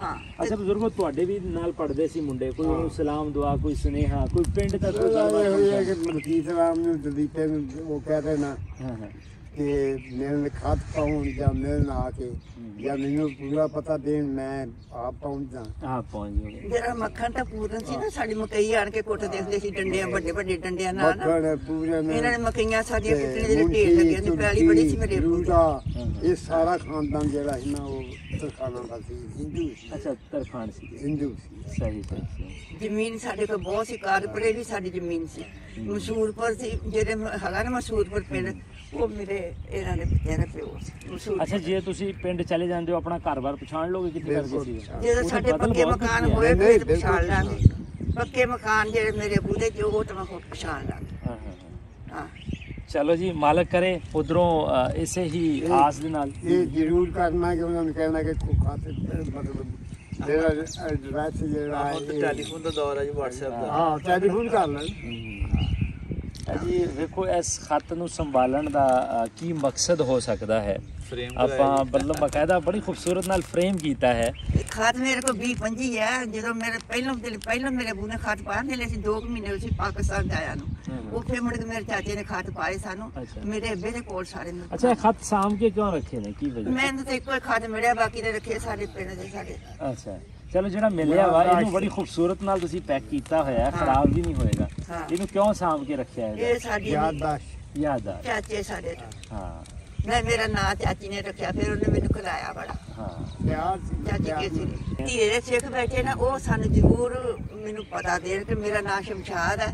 ਹਾਂ। ਅੱਛਾ ਬਜ਼ੁਰਗੋ, ਤੁਹਾਡੇ ਵੀ ਨਾਲ ਪੜਦੇ ਸੀ ਮੁੰਡੇ, ਕੋਈ ਉਹਨੂੰ ਸਲਾਮ ਦੁਆ, ਕੋਈ ਸੁਨੇਹਾ, ਕੋਈ ਪਿੰਡ ਤੱਕ ਮਲਕੀਤ ਰਾਮ ਨੂੰ ਦਲੀਪੇ ਨੂੰ ਉਹ ਕਹਿੰਦੇ ਨਾ ਕਿ ਮੇਰੇ ਖਾਤ ਪਾਉਣ ਜਾਂ ਮਿਲਣ ਆ ਕੇ ਜਾਂ ਮੈਨੂੰ ਪੂਰਾ ਪਤਾ ਦੇਣ, ਮੈਂ ਆਪ ਪਹੁੰਚਦਾ। ਆਪ ਪਹੁੰਚ ਜਾਓਗੇ। ਜਿਹੜਾ ਮੱਖਣ ਤਾਂ ਪੂਰਨ ਸੀ ਨਾ, ਸਾਡੀ ਮਕਈ ਆਣ ਕੇ ਕੁੱਟ ਦੇਖਦੇ ਸੀ ਡੰਡਿਆਂ, ਵੱਡੇ ਡੰਡਿਆਂ ਨਾਲ ਨਾ। ਇਹਨਾਂ ਨੇ ਮਕਈਆਂ ਸਾਡੀਆਂ ਕਿਤਨੇ ਜਿਹੜੇ ਢੇਰ ਲੱਗੇ ਸੀ, ਪੈਲੀ ਬੜੀ ਸੀ ਮੇਰੇ ਇਹ ਸਾਰਾ ਖਾਨਦਾਨ ਜਿਹੜਾ ਸੀ ਨਾ, ਉਹ ਤਰਖਾਨਾਂ ਦਾ ਸੀ, ਹਿੰਦੂ ਸੀ। ਅੱਛਾ, ਤਰਖਾਨ ਸੀ, ਹਿੰਦੂ ਸੀ। ਸਹੀ। ਜ਼ਮੀਨ ਸਾਡੇ ਕੋਲ ਬਹੁਤ ਸੀ, ਕਾਰਪੜੇ ਵੀ ਸਾਡੀ ਜ਼ਮੀਨ ਸੀ। ਮਸੂਰਪੁਰ ਸੀ, ਜਿਹੜੇ ਹੈਗਾ ਨਾ ਮਸੂਰਪੁਰ ਪਿੰਡ, ਉਹ ਮੇਰੇ ਇਹਨਾਂ ਦੇ ਬੱਚਿਆਂ ਦਾ ਪਿਓ ਸੀ। ਅੱਛਾ, ਜੇ ਤੁਸੀਂ ਪਿੰਡ ਚਲੇ ਜਾਂਦੇ ਹੋ ਆਪਣਾ ਘਰ-ਬਾਰ ਪਛਾਣ ਲੋਗੇ ਕਿੱਥੇ ਕਰਦੇ ਸੀ? ਜਦੋਂ ਸਾਡੇ ਪੱਕੇ ਮਕਾਨ ਹੋਏ ਫਿਰ ਪਛਾਣ ਲਾਂਗੇ। ਪੱਕੇ ਮਕਾਨ ਜਿਹੜੇ ਮੇਰੇ ਬੂਦੇ ਚ, ਉਹ ਤਾਂ ਮੈਂ ਪਛਾਣ ਲਾਂਗੇ। ਹਾਂ। ਚਲੋ ਜੀ, ਮਾਲਕ ਕਰੇ ਉਧਰੋਂ ਇਸੇ ਹੀ ਆਸ ਦੇ ਨਾਲ ਇਹ ਜ਼ਰੂਰ ਕਰਨਾ ਕਿ ਉਹਨਾਂ ਨੂੰ ਕਹਿਣਾ ਕਿ ਖਾਤੇ ਮਤਲਬ ਜਿਹੜਾ ਐਡਰੈਸ ਜਿਹੜਾ ਟੈਲੀਫੋਨ ਦਾ ਦੌਰ ਹੈ ਜੀ, WhatsApp ਦਾ। ਹਾਂ, ਟੈਲੀਫੋਨ ਕਰ ਲੈਣ ਜੀ। ਵੇਖੋ, ਇਸ ਖੱਤ ਨੂੰ ਸੰਭਾਲਣ ਦਾ ਕੀ ਮਕਸਦ ਹੋ ਸਕਦਾ ਹੈ। ਆਪਾਂ ਬੱਲਮ ਬਕਾਇਦਾ ਬੜੀ ਖੂਬਸੂਰਤ ਨਾਲ ਫਰੇਮ ਕੀਤਾ ਹੈ। ਖਾਤ ਮੇਰੇ ਕੋਲ 20-25 ਹੈ। ਜਦੋਂ ਮੇਰੇ ਪਹਿਲਾਂ ਮੇਰੇ ਬੂ ਨੇ ਖਾਤ ਪਾਇਆ ਨੇ, ਅਸੀਂ 2 ਮਹੀਨੇ ਸੀ ਪਾਕਿਸਤਾਨ ਜਾਇਆ ਨੂੰ, ਉੱਥੇ ਮੁੜ ਕੇ ਮੇਰੇ ਚਾਚੇ ਨੇ ਖਾਤ ਪਾਏ ਸਾਨੂੰ, ਮੇਰੇ ਅੱਬੇ ਦੇ ਕੋਲ ਸਾਰੇ। ਅੱਛਾ, ਖੱਤ ਸਾਂਭ ਕੇ ਕਿਉਂ ਰੱਖੇ ਨੇ, ਕੀ ਵਜ੍ਹਾ? ਮੈਨੂੰ ਤਾਂ ਇੱਕੋ ਖਾਤ ਮਿਲਿਆ, ਬਾਕੀ ਦੇ ਰੱਖੇ ਸਾਡੇ ਪਿੰਡ ਦੇ ਸਾਡੇ। ਅੱਛਾ, ਚਲੋ, ਜਿਹੜਾ ਮਿਲਿਆ ਵਾ ਇਹਨੂੰ ਬੜੀ ਖੂਬਸੂਰਤ ਨਾਲ ਤੁਸੀਂ ਪੈਕ ਕੀਤਾ ਹੋਇਆ ਹੈ, ਖਰਾਬ ਵੀ ਨਹੀਂ ਹੋਏਗਾ। ਇਹਨੂੰ ਕਿਉਂ ਸਾਂਭ ਕੇ ਰੱਖਿਆ ਹੈ? ਇਹ ਸਾਡੀ ਯਾਦ ਆ ਚਾਚੇ ਸਾਡੇ। ਹਾਂ, ਮੈਂ ਮੇਰਾ ਨਾਂ ਚਾਚੀ ਨੇ ਰੱਖਿਆ, ਫਿਰ ਉਹਨੇ ਮੈਨੂੰ ਖਿਲਾਇਆ ਬੜਾ। ਹਾਂ, ਚਾਚੀ ਕਿਸੇ ਨੇ ਧੀਰੇ ਦੇ ਸਿੱਖ ਬੈਠੇ ਨਾ, ਉਹ ਸਾਨੂੰ ਜ਼ਰੂਰ ਮੈਨੂੰ ਪਤਾ ਦੇਣ ਕਿ ਮੇਰਾ ਨਾਂ ਸ਼ਮਸ਼ਾਦ ਹੈ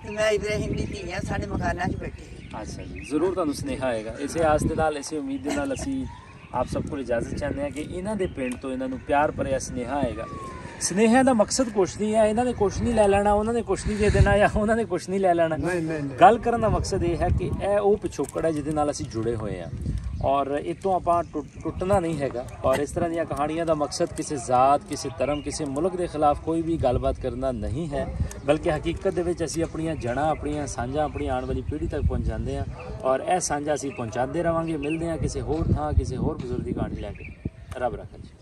ਤੇ ਮੈਂ ਇਬਰਾਹਿਮ ਦੀ ਧੀ ਹਾਂ, ਸਾਡੇ ਮਕਾਨਾਂ 'ਚ ਬੈਠੇ। ਅੱਛਾ ਜੀ, ਜ਼ਰੂਰ ਤੁਹਾਨੂੰ ਸੁਨੇਹਾ ਆਏਗਾ। ਇਸੇ ਆਸ ਦੇ ਨਾਲ, ਇਸੇ ਉਮੀਦ ਦੇ ਨਾਲ ਅਸੀਂ ਆਪ ਸਭ ਕੋਲ ਇਜਾਜ਼ਤ ਚਾਹੁੰਦੇ ਹਾਂ ਕਿ ਇਹਨਾਂ ਦੇ ਪਿੰਡ ਤੋਂ ਇਹਨਾਂ ਨੂੰ ਪਿਆਰ ਭਰਿਆ ਸੁਨੇਹਾ ਆਏਗਾ। ਸੁਨੇਹਿਆਂ ਦਾ ਮਕਸਦ ਕੁਛ ਨਹੀਂ ਹੈ, ਇਹਨਾਂ ਨੇ ਕੁਛ ਨਹੀਂ ਲੈ ਲੈਣਾ, ਉਹਨਾਂ ਨੇ ਕੁਛ ਨਹੀਂ ਦੇ ਦੇਣਾ ਜਾਂ ਉਹਨਾਂ ਨੇ ਕੁਛ ਨਹੀਂ ਲੈ ਲੈਣਾ। ਗੱਲ ਕਰਨ ਦਾ ਮਕਸਦ ਇਹ ਹੈ ਕਿ ਇਹ ਉਹ ਪਿਛੋਕੜ ਹੈ ਜਿਹਦੇ ਨਾਲ ਅਸੀਂ ਜੁੜੇ ਹੋਏ ਹਾਂ ਔਰ ਇਹ ਤੋਂ ਆਪਾਂ ਟੁੱਟਣਾ ਨਹੀਂ ਹੈਗਾ। ਔਰ ਇਸ ਤਰ੍ਹਾਂ ਦੀਆਂ ਕਹਾਣੀਆਂ ਦਾ ਮਕਸਦ ਕਿਸੇ ਜ਼ਾਤ, ਕਿਸੇ ਧਰਮ, ਕਿਸੇ ਮੁਲਕ ਦੇ ਖਿਲਾਫ ਕੋਈ ਵੀ ਗੱਲਬਾਤ ਕਰਨਾ ਨਹੀਂ ਹੈ, ਬਲਕਿ ਹਕੀਕਤ ਦੇ ਵਿੱਚ ਅਸੀਂ ਆਪਣੀਆਂ ਜੜ੍ਹਾਂ, ਆਪਣੀਆਂ ਸਾਂਝਾਂ ਆਪਣੀ ਆਉਣ ਵਾਲੀ ਪੀੜ੍ਹੀ ਤੱਕ ਪਹੁੰਚਾਉਂਦੇ ਹਾਂ ਔਰ ਇਹ ਸਾਂਝਾ ਅਸੀਂ ਪਹੁੰਚਾਉਂਦੇ ਰਹਾਂਗੇ। ਮਿਲਦੇ ਹਾਂ ਕਿਸੇ ਹੋਰ ਥਾਂ, ਕਿਸੇ ਹੋਰ ਬਜ਼ੁਰਗ ਦੀ ਕਹਾਣੀ ਲੈ ਕੇ। ਰੱਬ ਰੱਖੇ।